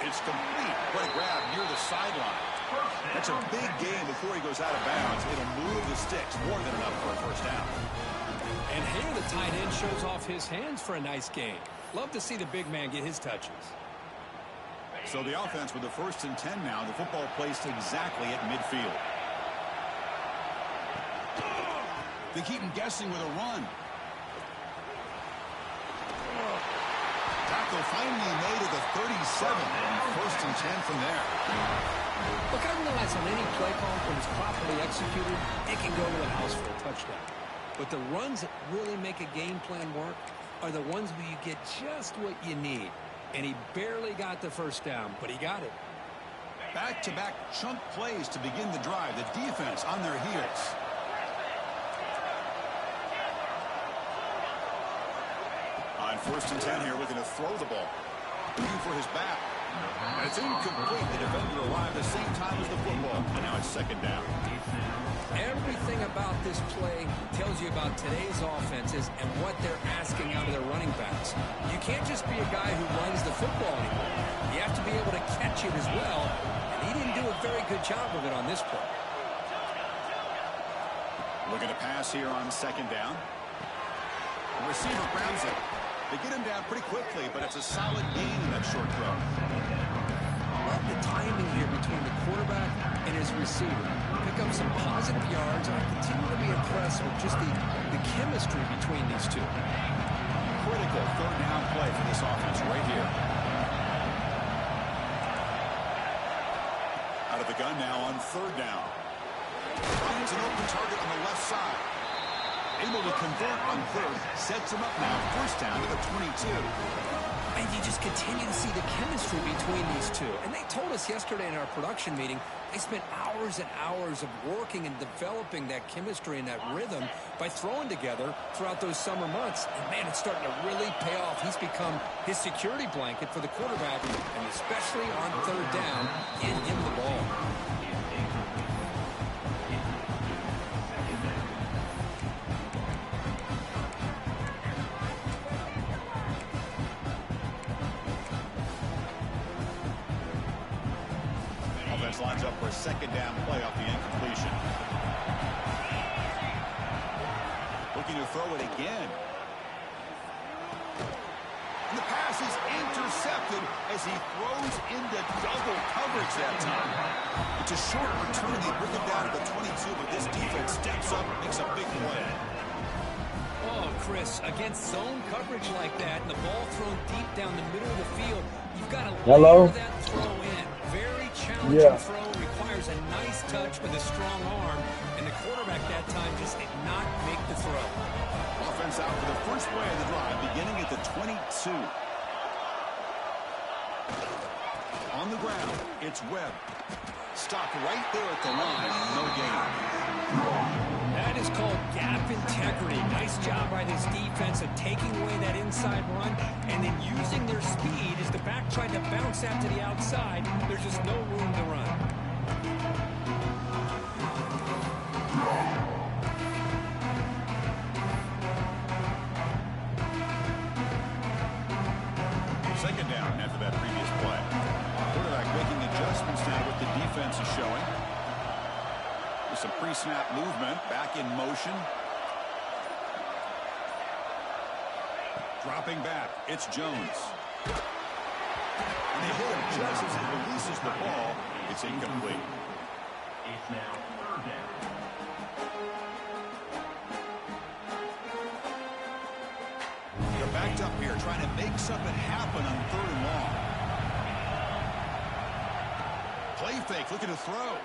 It's complete. What a grab near the sideline. That's a big gain before he goes out of bounds. It'll move the sticks more than enough for a first down. And here the tight end shows off his hands for a nice gain. Love to see the big man get his touches. So the offense with the 1st and 10 now. The football placed exactly at midfield. They keep him guessing with a run. Tackle finally made at the 37, and 1st and 10 from there. Look, I realize on any play call, when it's properly executed, it can go to the house for a touchdown. But the runs that really make a game plan work are the ones where you get just what you need. And he barely got the first down, but he got it. Back-to-back chunk plays to begin the drive. The defense on their heels. On 1st and 10 here, looking to throw the ball. Looking for his back. And it's incomplete. The defender arrived at the same time as the football. And now it's 2nd down. Everything about this play tells you about today's offenses and what they're asking out of their running backs. You can't just be a guy who runs the football anymore. You have to be able to catch it as well. And he didn't do a very good job of it on this play. Looking to pass here on 2nd down. The receiver grabs it. They get him down pretty quickly, but it's a solid gain in that short throw. Love the timing here between the quarterback and his receiver. Pick up some positive yards, and I continue to be impressed with just the chemistry between these two. Critical 3rd down play for this offense right here. Out of the gun now on 3rd down. Finds an open target on the left side. Able to convert on 3rd, sets him up now, 1st down to the 22. And you just continue to see the chemistry between these two. And they told us yesterday in our production meeting, they spent hours and hours of working and developing that chemistry and that rhythm by throwing together throughout those summer months. And man, it's starting to really pay off. He's become his security blanket for the quarterback, and especially on 3rd down, getting him the ball. Lines up for a 2nd down play off the incompletion. Looking to throw it again. And the pass is intercepted as he throws into double coverage that time. It's a short return. They bring him down to the 22, but this defense steps up and makes a big play. Oh, Chris, against zone coverage like that and the ball thrown deep down the middle of the field, you've got to layer that throw in. Very challenging throw, requires a nice touch with a strong arm, and the quarterback that time just did not make the throw. Offense out for the first play of the drive, beginning at the 22. On the ground, it's Webb. Stopped right there at the line, no gain. That is called gap integrity. Nice job by this defense of taking away that inside run and then using their speed as the back tried to bounce that to the outside. There's just no room to run. Second down after that previous play. Quarterback making adjustments now with the defense is showing. With some pre-snap movement, back in motion. Dropping back, it's Jones. And they hit him just as he releases the ball. It's incomplete. It's now 3rd down. They're backed up here, trying to make something happen on 3rd and long. Play fake, looking to throw.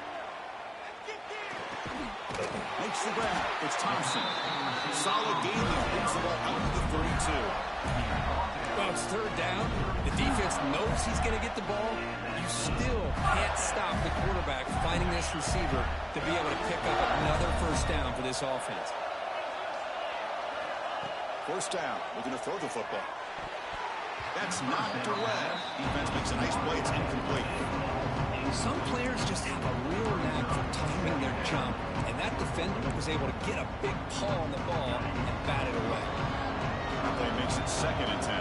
Makes the grab. It's Thompson. Solid gain there. Brings the ball out to the 32. Well, it's third down. The defense knows he's going to get the ball. You still can't stop the quarterback finding this receiver to be able to pick up another first down for this offense. First down. Looking to throw the football. That's knocked away. Defense makes a nice play. It's incomplete. Some players just have a real knack for timing their jump, and that defender was able to get a big paw on the ball and bat it away. Play makes it 2nd and 10.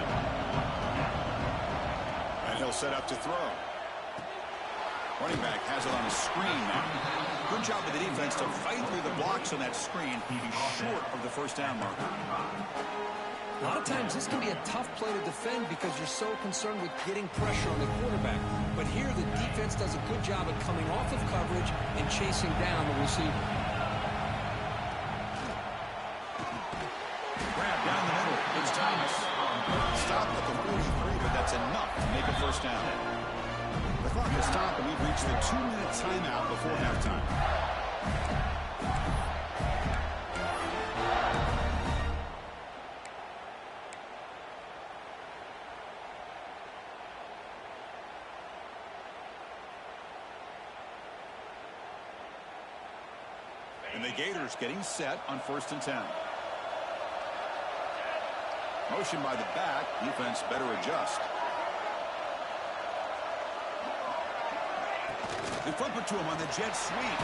And he'll set up to throw. Running back has it on a screen now. Good job of the defense to fight through the blocks on that screen. He's short of the first down marker. A lot of times this can be a tough play to defend because you're so concerned with getting pressure on the quarterback. But here the defense does a good job of coming off of coverage and chasing down the receiver. Grab down the middle. It's Thomas. Stop at the 43, but that's enough to make a first down. The clock has stopped, and we've reached the 2-minute timeout before halftime. And the Gators getting set on 1st and 10. Motion by the back. Defense better adjust. They flip it to him on the jet sweep.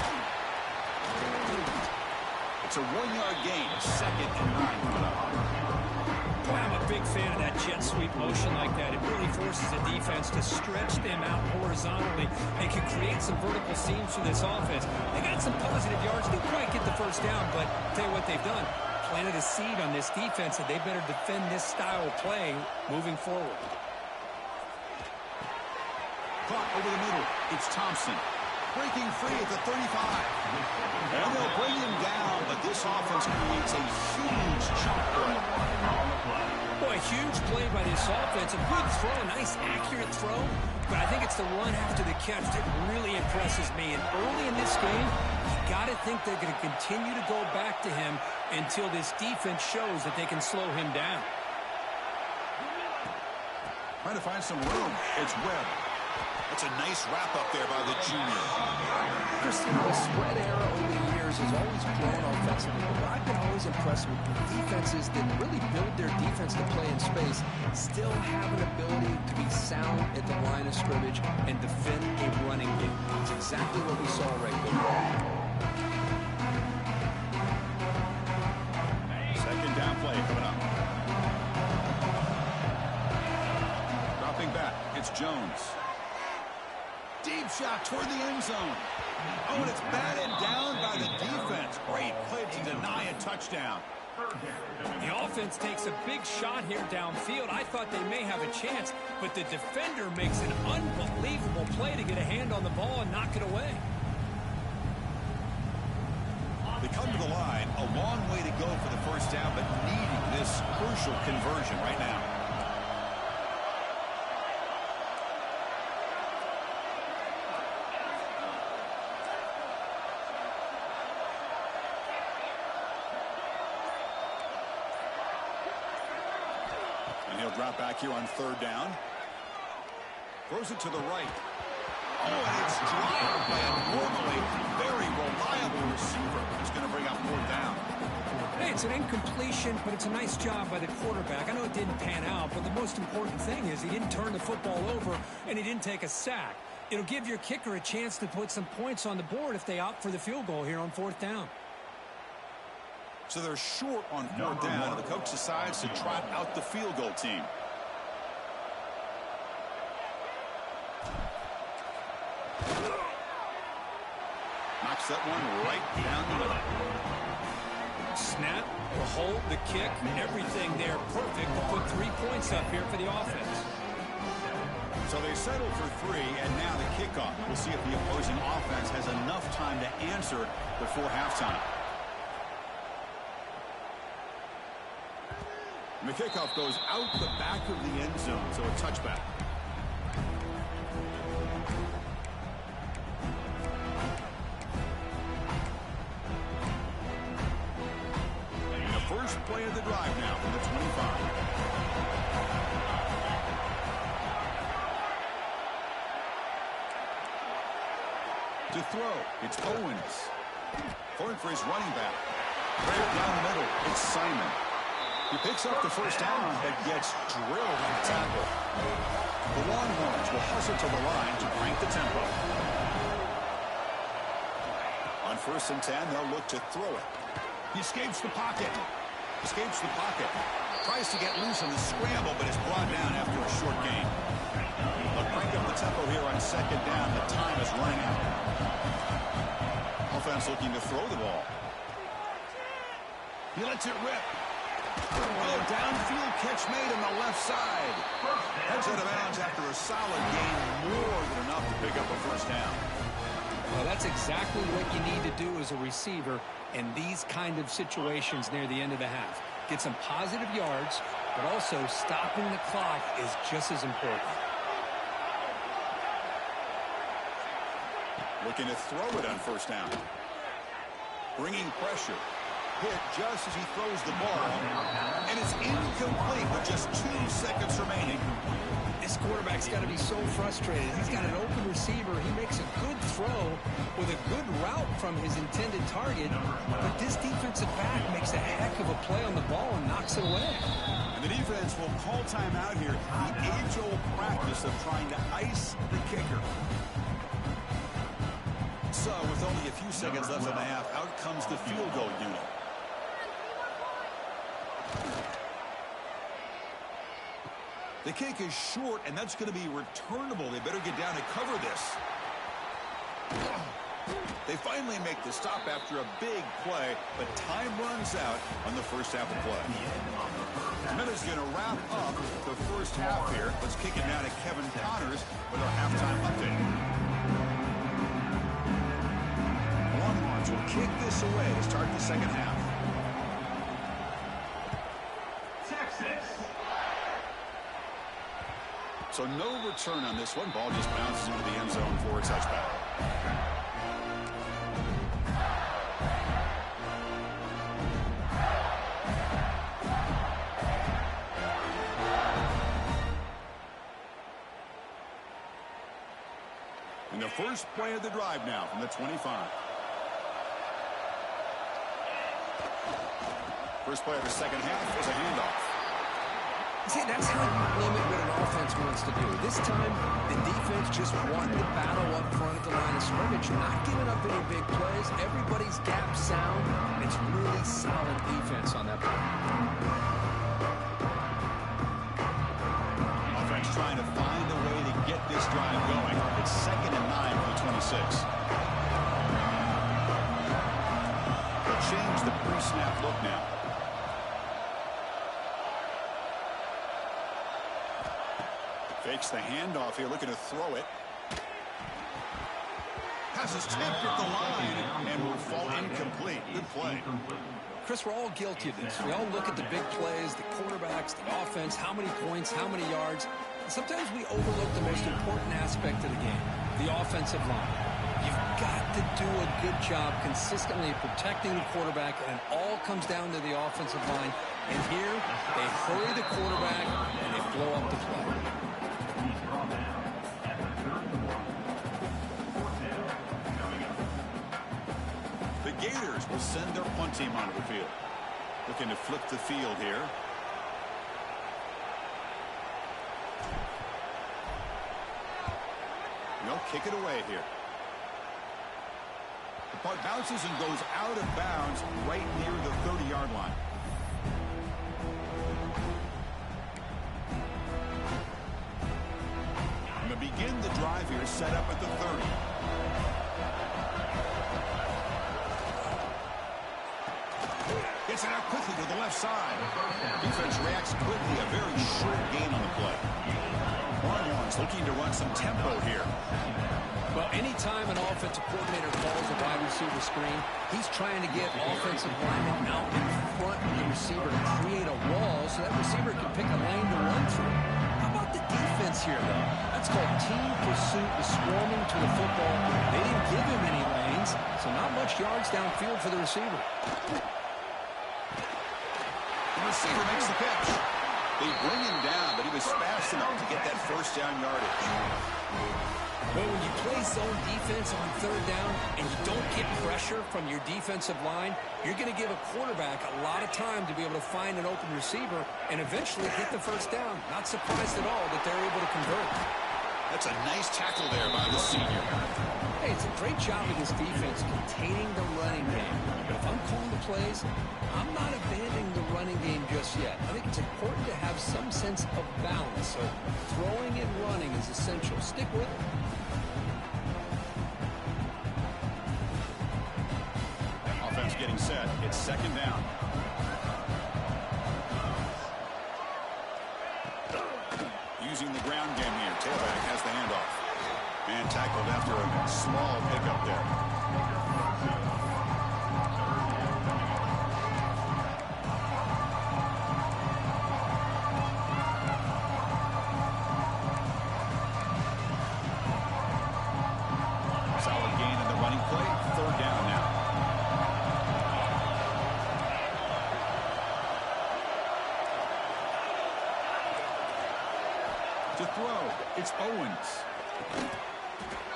It's a 1-yard gain. 2nd and 9 coming up. Boy, I'm a big fan of that jet sweep motion like that. It really forces the defense to stretch them out horizontally and can create some vertical seams for this offense. They got some positive yards. Didn't quite get the first down, but I'll tell you what they've done. Planted a seed on this defense that they better defend this style of play moving forward. Caught over the middle. It's Thompson. Breaking free at the 35. And they'll bring him down, but this offense creates a huge chunk play. Boy, huge play by this offense. A good throw, a nice accurate throw. But I think it's the run after the catch that really impresses me. And early in this game, you got to think they're going to continue to go back to him until this defense shows that they can slow him down. Trying to find some room. It's Webb. That's a nice wrap up there by the junior. Chris, you know, the spread era over the years has always grown offensively, but I've been always impressed with defenses that really build their defense to play in space, still have an ability to be sound at the line of scrimmage and defend a running game. It's exactly what we saw right there. Second down play coming up. Dropping back, it's Jones. Deep shot toward the end zone. Oh, and it's batted down by the defense. Great play to deny a touchdown. The offense takes a big shot here downfield. I thought they may have a chance, but the defender makes an unbelievable play to get a hand on the ball and knock it away. They come to the line, a long way to go for the first down, but needing this crucial conversion right now. Drop back here on 3rd down. Throws it to the right. Oh, and it's dropped by a normally very reliable receiver. He's going to bring up 4th down. Hey, it's an incompletion, but it's a nice job by the quarterback. I know it didn't pan out, but the most important thing is he didn't turn the football over and he didn't take a sack. It'll give your kicker a chance to put some points on the board if they opt for the field goal here on 4th down. So they're short on 4th down, and the coach decides to trot out the field goal team. Knocks that one right down the middle. Snap, the hold, the kick, everything there perfect to put 3 points up here for the offense. So they settle for 3, and now the kickoff. We'll see if the opposing offense has enough time to answer before halftime. And the kickoff goes out the back of the end zone, so a touchback. first play of the drive now from the 25. To throw, it's Owens. Throwing for his running back. Right down the middle, it's Simon. He picks up the first down and gets drilled on the tackle. The Longhorns will hustle to the line to crank the tempo. On 1st and 10, they'll look to throw it. He escapes the pocket. Tries to get loose on the scramble, but is brought down after a short gain. They'll crank up the tempo here on 2nd down. The time is running out. Offense looking to throw the ball. He lets it rip. Oh, downfield catch made on the left side. Heads out of bounds after a solid gain, more than enough to pick up a first down. Well, that's exactly what you need to do as a receiver in these kind of situations near the end of the half. Get some positive yards, but also stopping the clock is just as important. Looking to throw it on 1st down. Bringing pressure. Hit just as he throws the ball. And it's incomplete with just 2 seconds remaining. This quarterback's got to be so frustrated. He's got an open receiver. He makes a good throw with a good route from his intended target. But this defensive back makes a heck of a play on the ball and knocks it away. And the defense will call timeout here. The age-old practice of trying to ice the kicker. So with only a few seconds left in the half, out comes the field goal unit. The kick is short, and that's going to be returnable. They better get down and cover this. They finally make the stop after a big play, but time runs out on the first half of play. Minute's going to wrap up the first half here. Let's kick it now to Kevin Connors with our halftime update. Longhorns will kick this away to start the second half. Texas. So no return on this one. Ball just bounces into the end zone for a touchback. And the first play of the drive now from the 25. First play of the second half is a handoff. See, that's how you limit what an offense wants to do. This time, the defense just wanted to battle up front at the line of scrimmage, not giving up any big plays. Everybody's gap sound. It's really solid defense on that play. Offense trying to find a way to get this drive going. It's 2nd and 9 for the 26. They'll change the pre-snap look now. Fakes the handoff here, looking to throw it. Pass is tipped at the line and will fall incomplete. Good play. Chris, we're all guilty of this. We all look at the big plays, the quarterbacks, the offense, how many points, how many yards. And sometimes we overlook the most important aspect of the game, the offensive line. You've got to do a good job consistently protecting the quarterback, and it all comes down to the offensive line. And here, they hurry the quarterback, and they blow up the play. The Gators will send their punt team onto the field. Looking to flip the field here. They'll kick it away here. The punt bounces and goes out of bounds right near the 30-yard line. I'm going to begin the drive here, set up at the 30. Gets it out quickly to the left side. Defense reacts quickly. A very short gain on the play. Longhorns looking to run some tempo here. Well, anytime an offensive coordinator calls a wide receiver screen, he's trying to get offensive linemen out in front of the receiver to create a wall so that receiver can pick a lane to run through. How about the defense here, though? That's called team pursuit, the swarming to the football. They didn't give him any lanes, so not much yards downfield for the receiver. The receiver makes the catch. They bring him down, but he was fast enough to get that first down yardage. Well, when you play zone defense on third down and you don't get pressure from your defensive line, you're going to give a quarterback a lot of time to be able to find an open receiver and eventually get the first down. Not surprised at all that they're able to convert. That's a nice tackle there by the senior. Hey, it's a great job of this defense containing the running game. But if I'm calling the plays, I'm not abandoning the running game just yet. I think it's important to have some sense of balance. So throwing and running is essential. Stick with it. Offense getting set. It's second down. Using the ground game here. Tailback has the handoff. And tackled after a small pickup there. Solid gain in the running play. Third down now. To throw, it's Owens.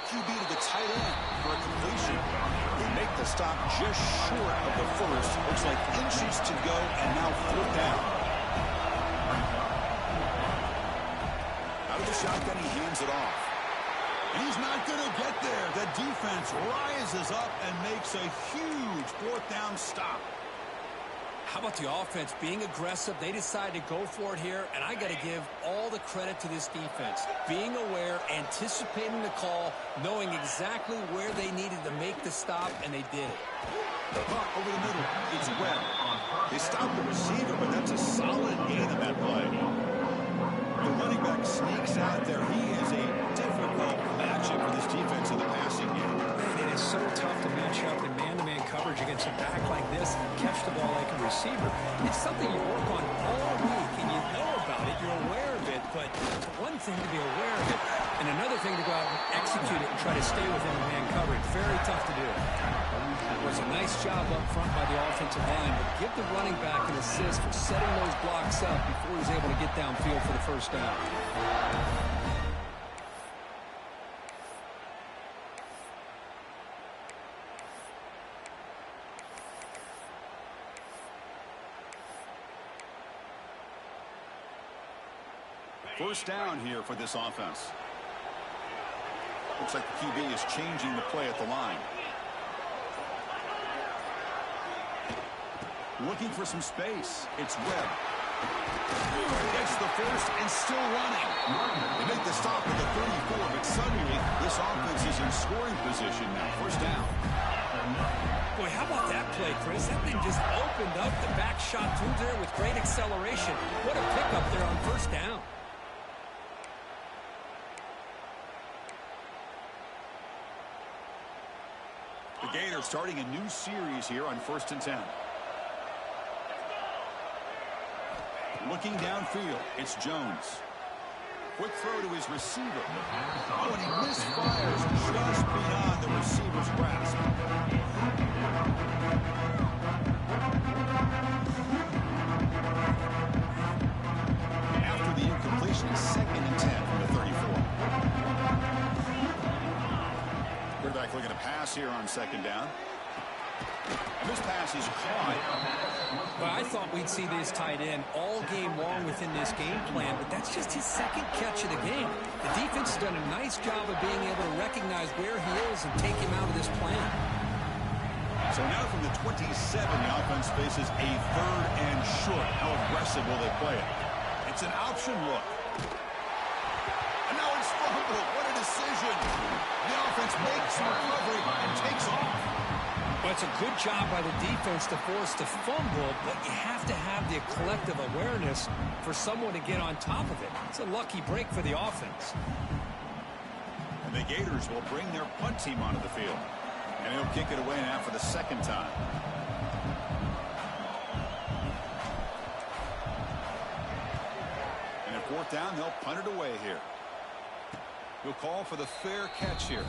QB to the tight end for a completion. They make the stop just short of the first. Looks like inches to go, and now fourth down. Out of the shotgun, he hands it off. And he's not going to get there. The defense rises up and makes a huge fourth down stop. How about the offense being aggressive? They decide to go for it here, and I got to give all the credit to this defense. Being aware, anticipating the call, knowing exactly where they needed to make the stop, and they did it. The punt over the middle. It's Webb. They stopped the receiver, but that's a solid gain on that play. The running back sneaks out there. He is a difficult matchup for this defense in the passing game. Man, it is so tough to match up in man-to-man coverage against a back like this and catch the ball like a receiver. It's something you work on all week, and you know about it. You're aware of it, but it's one thing to be aware of it, and another thing to go out and execute it and try to stay within the man coverage. Very tough to do. It was a nice job up front by the offensive line, but give the running back an assist for setting those blocks up before he's able to get downfield for the first down. First down here for this offense. Looks like the QB is changing the play at the line. Looking for some space. It's Webb. Gets the first and still running. They make the stop at the 34, but suddenly this offense is in scoring position now. First down. Boy, how about that play, Chris? That thing just opened up. The back shot through there with great acceleration. What a pickup there on first down. The Gators starting a new series here on 1st and 10. Looking downfield, it's Jones. Quick throw to his receiver. Oh, and he misfires just beyond the receiver's grasp. After the incompletion, it's 2nd and 10 from the 34. Quarterback looking to pass here on 2nd down. And this pass is caught. Well, I thought we'd see this tight end all game long within this game plan, but that's just his 2nd catch of the game. The defense has done a nice job of being able to recognize where he is and take him out of this plan. So now from the 27, the offense faces a 3rd and short. How aggressive will they play it? It's an option look. And now it's fumbled. What a decision. The offense makes the recovery and takes off. Well, it's a good job by the defense to force the fumble, but you have to have the collective awareness for someone to get on top of it. It's a lucky break for the offense. And the Gators will bring their punt team onto the field. And he'll kick it away now for the 2nd time. And at 4th down, they'll punt it away here. He'll call for the fair catch here.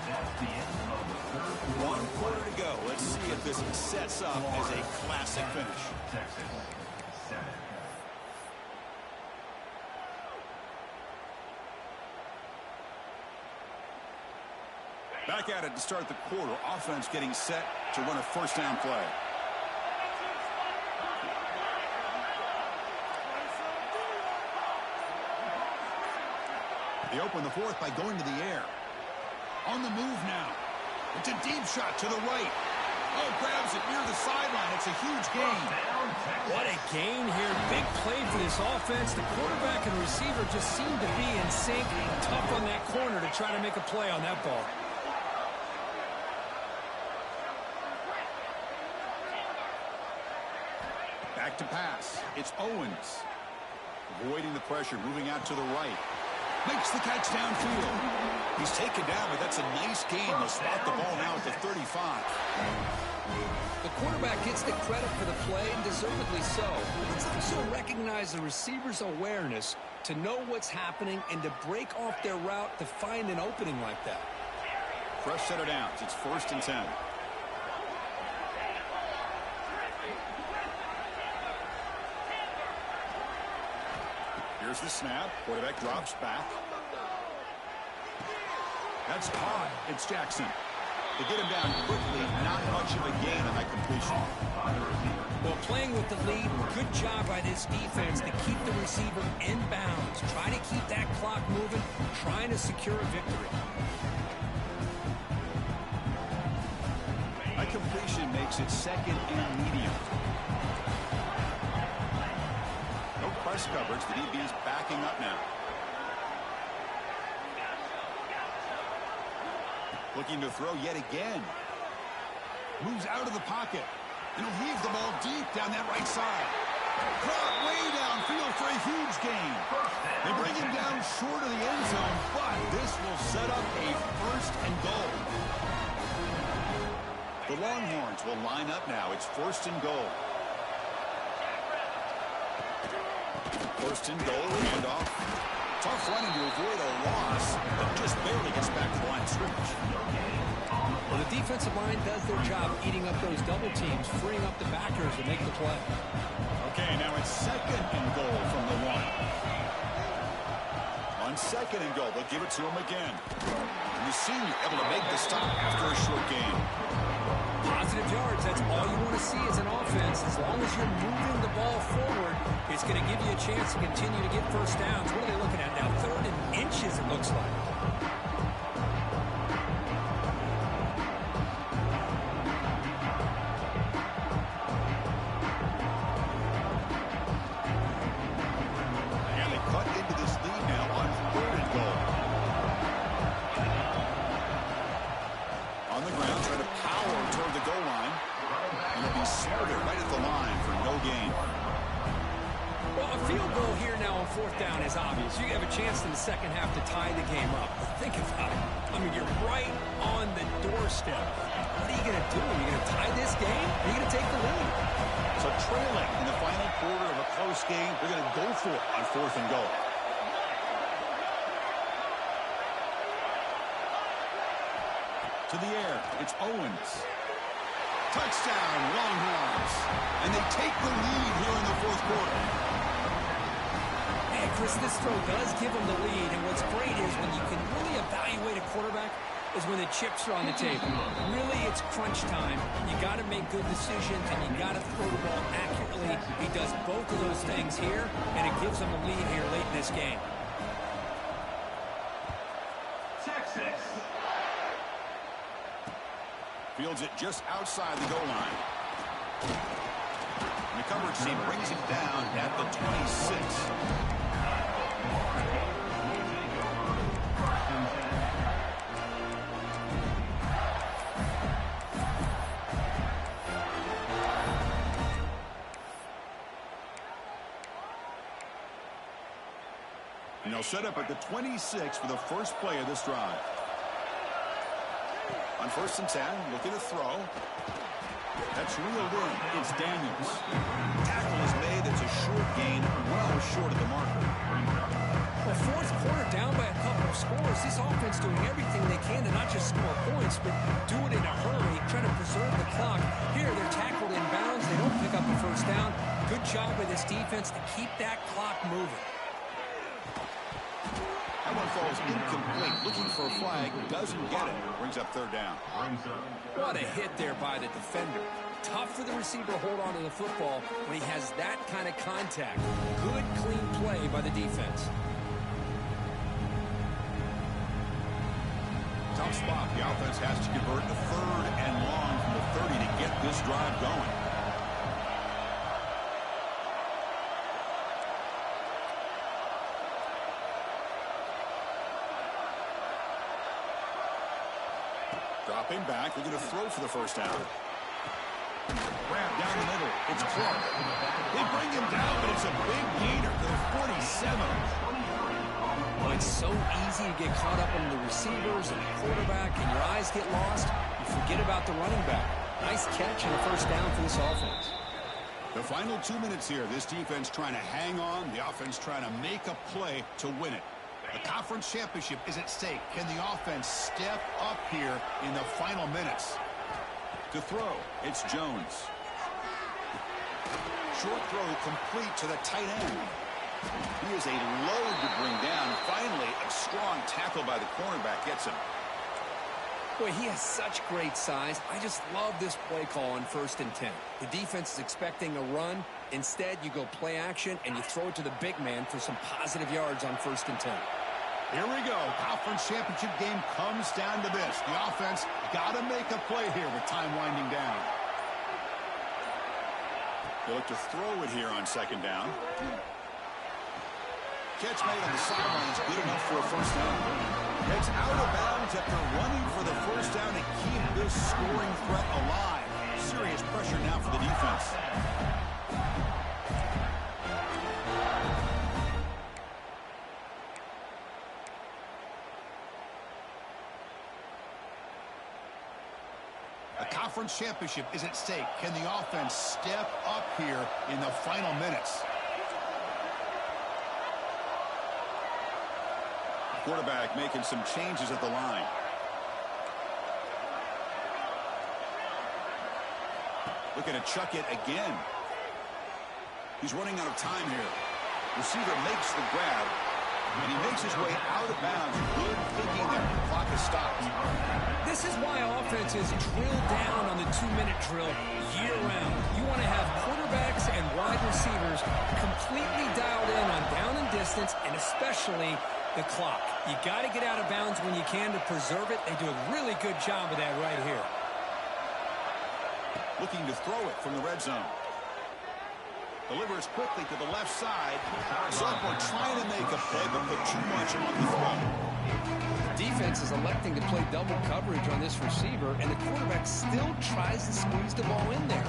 That's the end of the 3rd quarter. 1 quarter to go. Let's see if this sets up as a classic finish. Texas, 7. Back at it to start the quarter. Offense getting set to run a first down play. They open the fourth by going to the air. On the move now. It's a deep shot to the right. Oh, grabs it near the sideline. It's a huge gain. What a gain here. Big play for this offense. The quarterback and receiver just seem to be in sync. Tough on that corner to try to make a play on that ball. Back to pass. It's Owens. Avoiding the pressure, moving out to the right. Makes the catch downfield. He's taken down, but that's a nice gain. They'll spot the ball now at the 35. The quarterback gets the credit for the play, and deservedly so. Let's also recognize the receiver's awareness to know what's happening and to break off their route to find an opening like that. Fresh set of downs. It's 1st and 10. Here's the snap. Quarterback drops back. That's caught. It's Jackson. They get him down quickly. Not much of a gain on that completion. Well, playing with the lead, good job by this defense to keep the receiver in bounds. Try to keep that clock moving, trying to secure a victory. That completion makes it 2nd and medium. No press coverage. The DB's backing up now. Looking to throw yet again. Moves out of the pocket. And he'll leave the ball deep down that right side. Caught way downfield for a huge gain. They bring him down short of the end zone, but this will set up a 1st and goal. The Longhorns will line up now. It's 1st and goal. 1st and goal, handoff. Tough running to avoid a loss, but just barely gets back to the line of scrimmage. Well, the defensive line does their job eating up those double teams, freeing up the backers to make the play. Okay, now it's 2nd and goal from the 1. On 2nd and goal, they'll give it to him again. And the senior able to make the stop after a short gain. Positive yards, that's all you want to see as an offense. As long as you're moving the ball forward, it's going to give you a chance to continue to get first downs. What are they looking at now? 3rd and inches, it looks like. And they cut into this lead now on 3rd and goal. On the ground, try to power toward the goal line. He'll be smarter right at the line for no gain. Well, a field goal here now on 4th down is obvious. You have a chance in the second half to tie the game up. Think about it. I mean, you're right on the doorstep. What are you going to do? Are you going to tie this game? Are you going to take the lead? So trailing in the final quarter of a close game, they're going to go for it on 4th and goal. To the air, it's Owens. Touchdown, Longhorns. And they take the lead here in the 4th quarter. Man, Chris, this throw does give them the lead. And what's great is when you can really evaluate a quarterback is when the chips are on the table. Really, it's crunch time. You got to make good decisions, and you got to throw the ball accurately. He does both of those things here, and it gives them a lead here late in this game. Texas. Fields it just outside the goal line. And the coverage team brings it down at the 26. And they'll set up at the 26 for the first play of this drive. On 1st and 10, looking to throw. That's reeled in. It's Daniels. Tackle is made. It's a short gain, well short of the marker. Well, 4th quarter down by a couple of scores. This offense doing everything they can to not just score points, but do it in a hurry, trying to preserve the clock. Here, they're tackled in bounds. They don't pick up a first down. Good job by this defense to keep that clock moving. That one falls incomplete. Looking for a flag. Doesn't get it. Brings up third down. What a hit there by the defender. Tough for the receiver to hold on to the football when he has that kind of contact. Good, clean play by the defense. Tough spot. The offense has to convert a third and long from the 30 to get this drive going. Dropping back. They're going to throw for the first down. Grab down the middle. It's Clark. They bring him down, but it's a big gainer to the 47. Well, it's so easy to get caught up on the receivers and the quarterback, and your eyes get lost. You forget about the running back. Nice catch and a first down for this offense. The final 2 minutes here. This defense trying to hang on. The offense trying to make a play to win it. The conference championship is at stake. Can the offense step up here in the final minutes? To throw, it's Jones. Short throw complete to the tight end. He is a load to bring down. Finally, a strong tackle by the cornerback gets him. Boy, he has such great size. I just love this play call on 1st and 10. The defense is expecting a run. Instead, you go play action, and you throw it to the big man for some positive yards on 1st and 10. Here we go. Conference championship game comes down to this. The offense got to make a play here with time winding down. They look to throw it here on 2nd down. Catch made on the sidelines, good enough for a first down. It's out of bounds after running for the first down to keep this scoring threat alive. Serious pressure now for the defense. A conference championship is at stake. Can the offense step up here in the final minutes? Quarterback making some changes at the line. Looking to chuck it again. He's running out of time here. Receiver makes the grab, and he makes his way out of bounds. Good thinking there. The clock is stopped. This is why offenses drill down on the 2-minute drill year-round. You want to have quarterbacks and wide receivers completely dialed in on down and distance, and especially the clock. You got to get out of bounds when you can to preserve it. They do a really good job of that right here. Looking to throw it from the red zone. Delivers quickly to the left side. Sophomore trying to make a play, but put too much on the throw. Defense is electing to play double coverage on this receiver, and the quarterback still tries to squeeze the ball in there.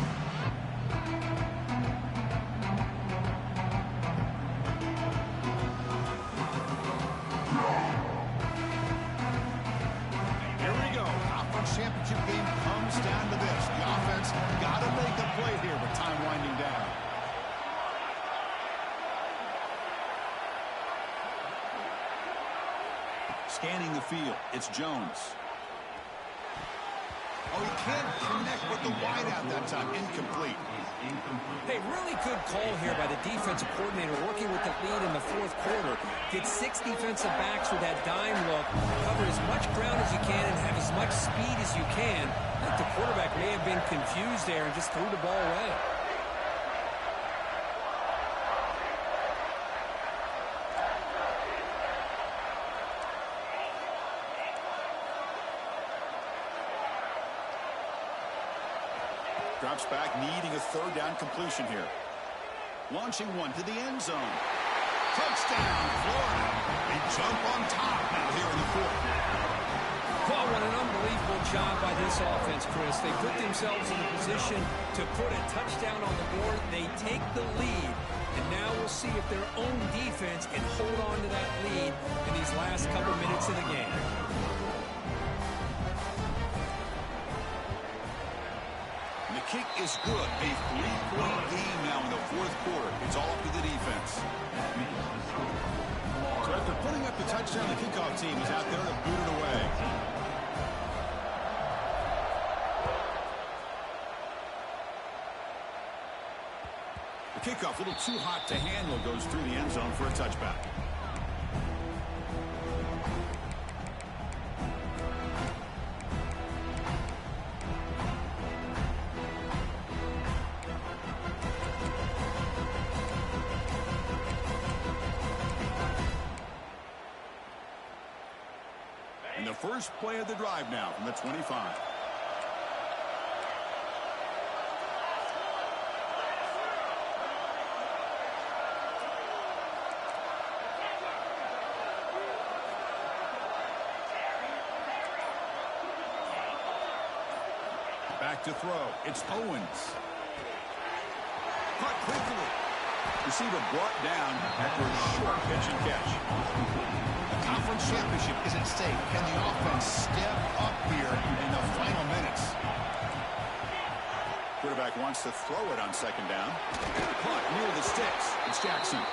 Here we go. Conference championship game comes down to this. The offense got to make a play here with time winding down. Scanning the field, it's Jones. Oh, he can't connect with the wideout that time. Incomplete. Hey, really good call here by the defensive coordinator working with the lead in the 4th quarter. Get 6 defensive backs with that dime look. Cover as much ground as you can and have as much speed as you can. I think the quarterback may have been confused there and just threw the ball away. Drops back, needing a 3rd down completion here. Launching one to the end zone. Touchdown, Florida. They jump on top now here in the 4th. Well, what an unbelievable job by this offense, Chris. They put themselves in a position to put a touchdown on the board. They take the lead, and now we'll see if their own defense can hold on to that lead in these last couple minutes of the game. The kick is good. A 3-point game now in the 4th quarter. It's all up to the defense. So after putting up the touchdown, the kickoff team is out there to boot it away. kickoff, a little too hot to handle, goes through the end zone for a touchback. And the first play of the drive now from the 25. Back to throw. It's Owens. Caught quickly. Receiver brought down after a short pitch and catch. The conference championship is at stake. Can the offense step up here in the final minutes? Quarterback wants to throw it on second down. Caught near the sticks. It's Jackson.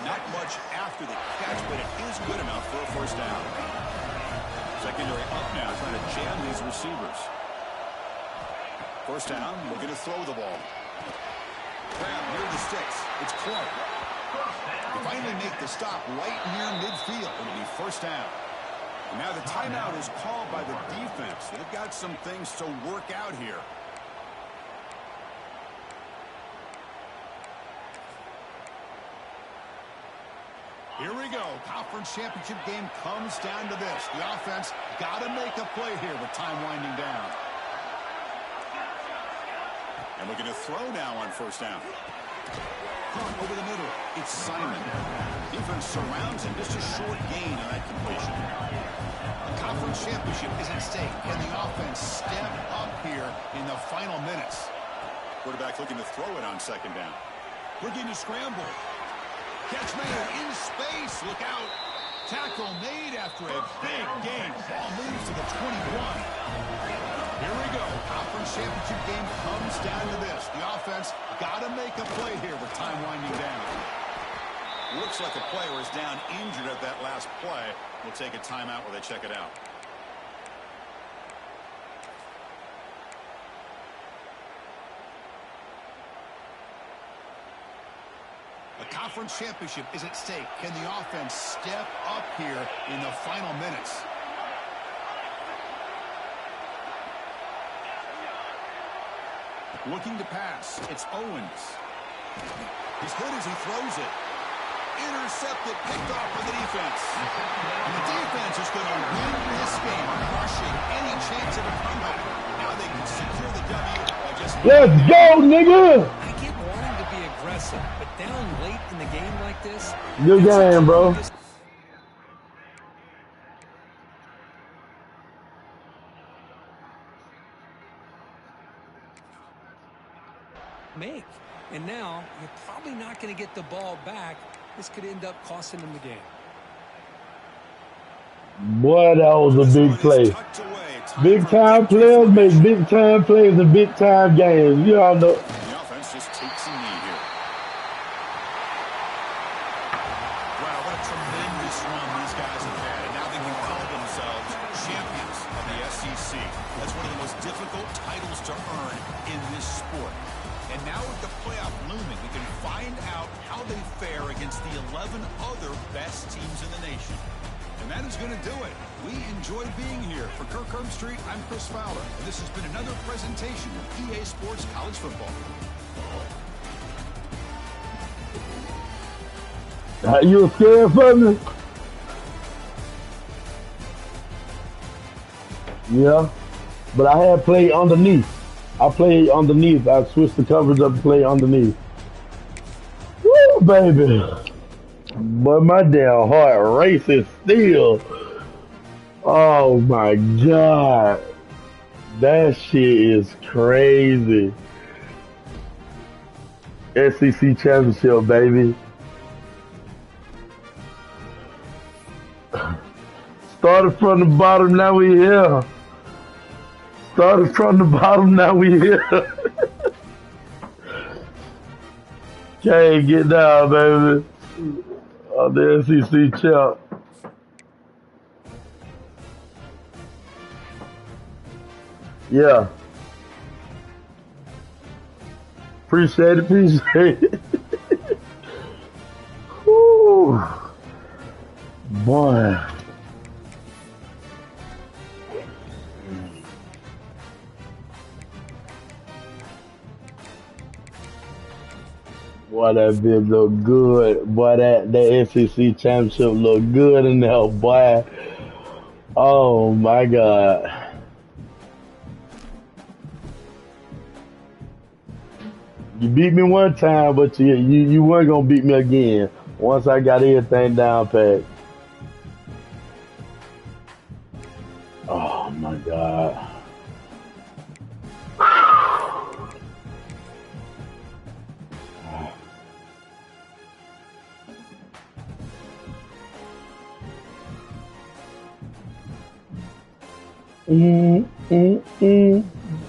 Not much after the catch, but it is good enough for a first down. Secondary up now, trying to jam these receivers. First down, looking to throw the ball. Grab near the sticks. It's Clark. They finally make the stop right near midfield. It'll be first down. And now the timeout is called by the defense. They've got some things to work out here. Here we go. Conference championship game comes down to this. The offense got to make a play here with time winding down. And looking to throw now on first down. Caught over the middle. It's Simon. Defense surrounds him. Just a short gain on that completion. A conference championship is at stake. Can the offense step up here in the final minutes? Quarterback looking to throw it on second down. Looking to scramble. Catch made in space. Look out. Tackle made after a big gain. Ball moves to the 21. Here we go. Conference championship game comes down to this. The offense got to make a play here with time winding down. Looks like a player is down injured at that last play. We'll take a timeout while they check it out. The conference championship is at stake. Can the offense step up here in the final minutes? Looking to pass. It's Owens. He's good as he throws it. Intercepted, picked off by the defense. And the defense is going to win this game, crushing any chance of a comeback. Now they can secure the W by just... Let's go, nigga! I get wanting to be aggressive, but down late in the game like this... Good game, bro. Make. And now you're probably not going to get the ball back. This could end up costing them the game. Boy, that was a big play. Big time players make big time plays in big time games. You all know. The offense just takes a knee here. Wow, what a tremendous run these guys have had. And now they can call themselves champions of the SEC. That's one of the most difficult titles to earn in this sport. And now with the playoff looming, we can find out how they fare against the 11 other best teams in the nation. And that is going to do it. We enjoyed being here. For Kirk Street, I'm Chris Fowler. And this has been another presentation of EA Sports College Football. You scared for me? Yeah. But I had played underneath. I played underneath. I switched the coverage up to play underneath. Woo, baby. But my damn heart races still. Oh my God. That shit is crazy. SEC championship, baby. Started from the bottom, now we here. Started from the bottom, now we here. Can't get down, baby. On the SEC champ. Yeah. Appreciate it, appreciate it. Whew. Boy. Boy, that bit look good. Boy, that SEC championship look good in there, boy. Oh my God. You beat me one time, but you weren't gonna beat me again. Once I got everything down pat. Oh my God. Mm, mm, mm,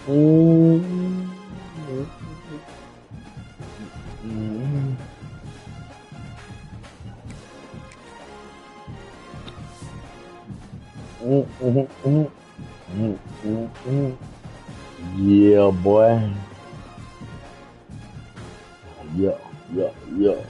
mm, mm. Mm, mm, mm, mm, mm, mm. Yeah, boy. Yeah, yeah, yeah.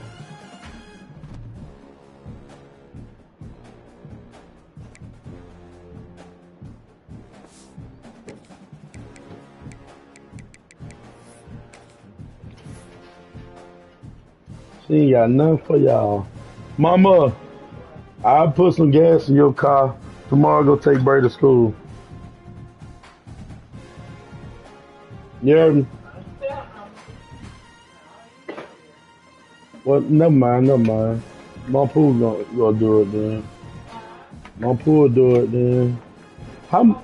She ain't got nothing for y'all. Mama, I'll put some gas in your car. Tomorrow go take Bray to school. You heard me? Well, never mind, never mind. My pool gonna do it then. My pool do it then. How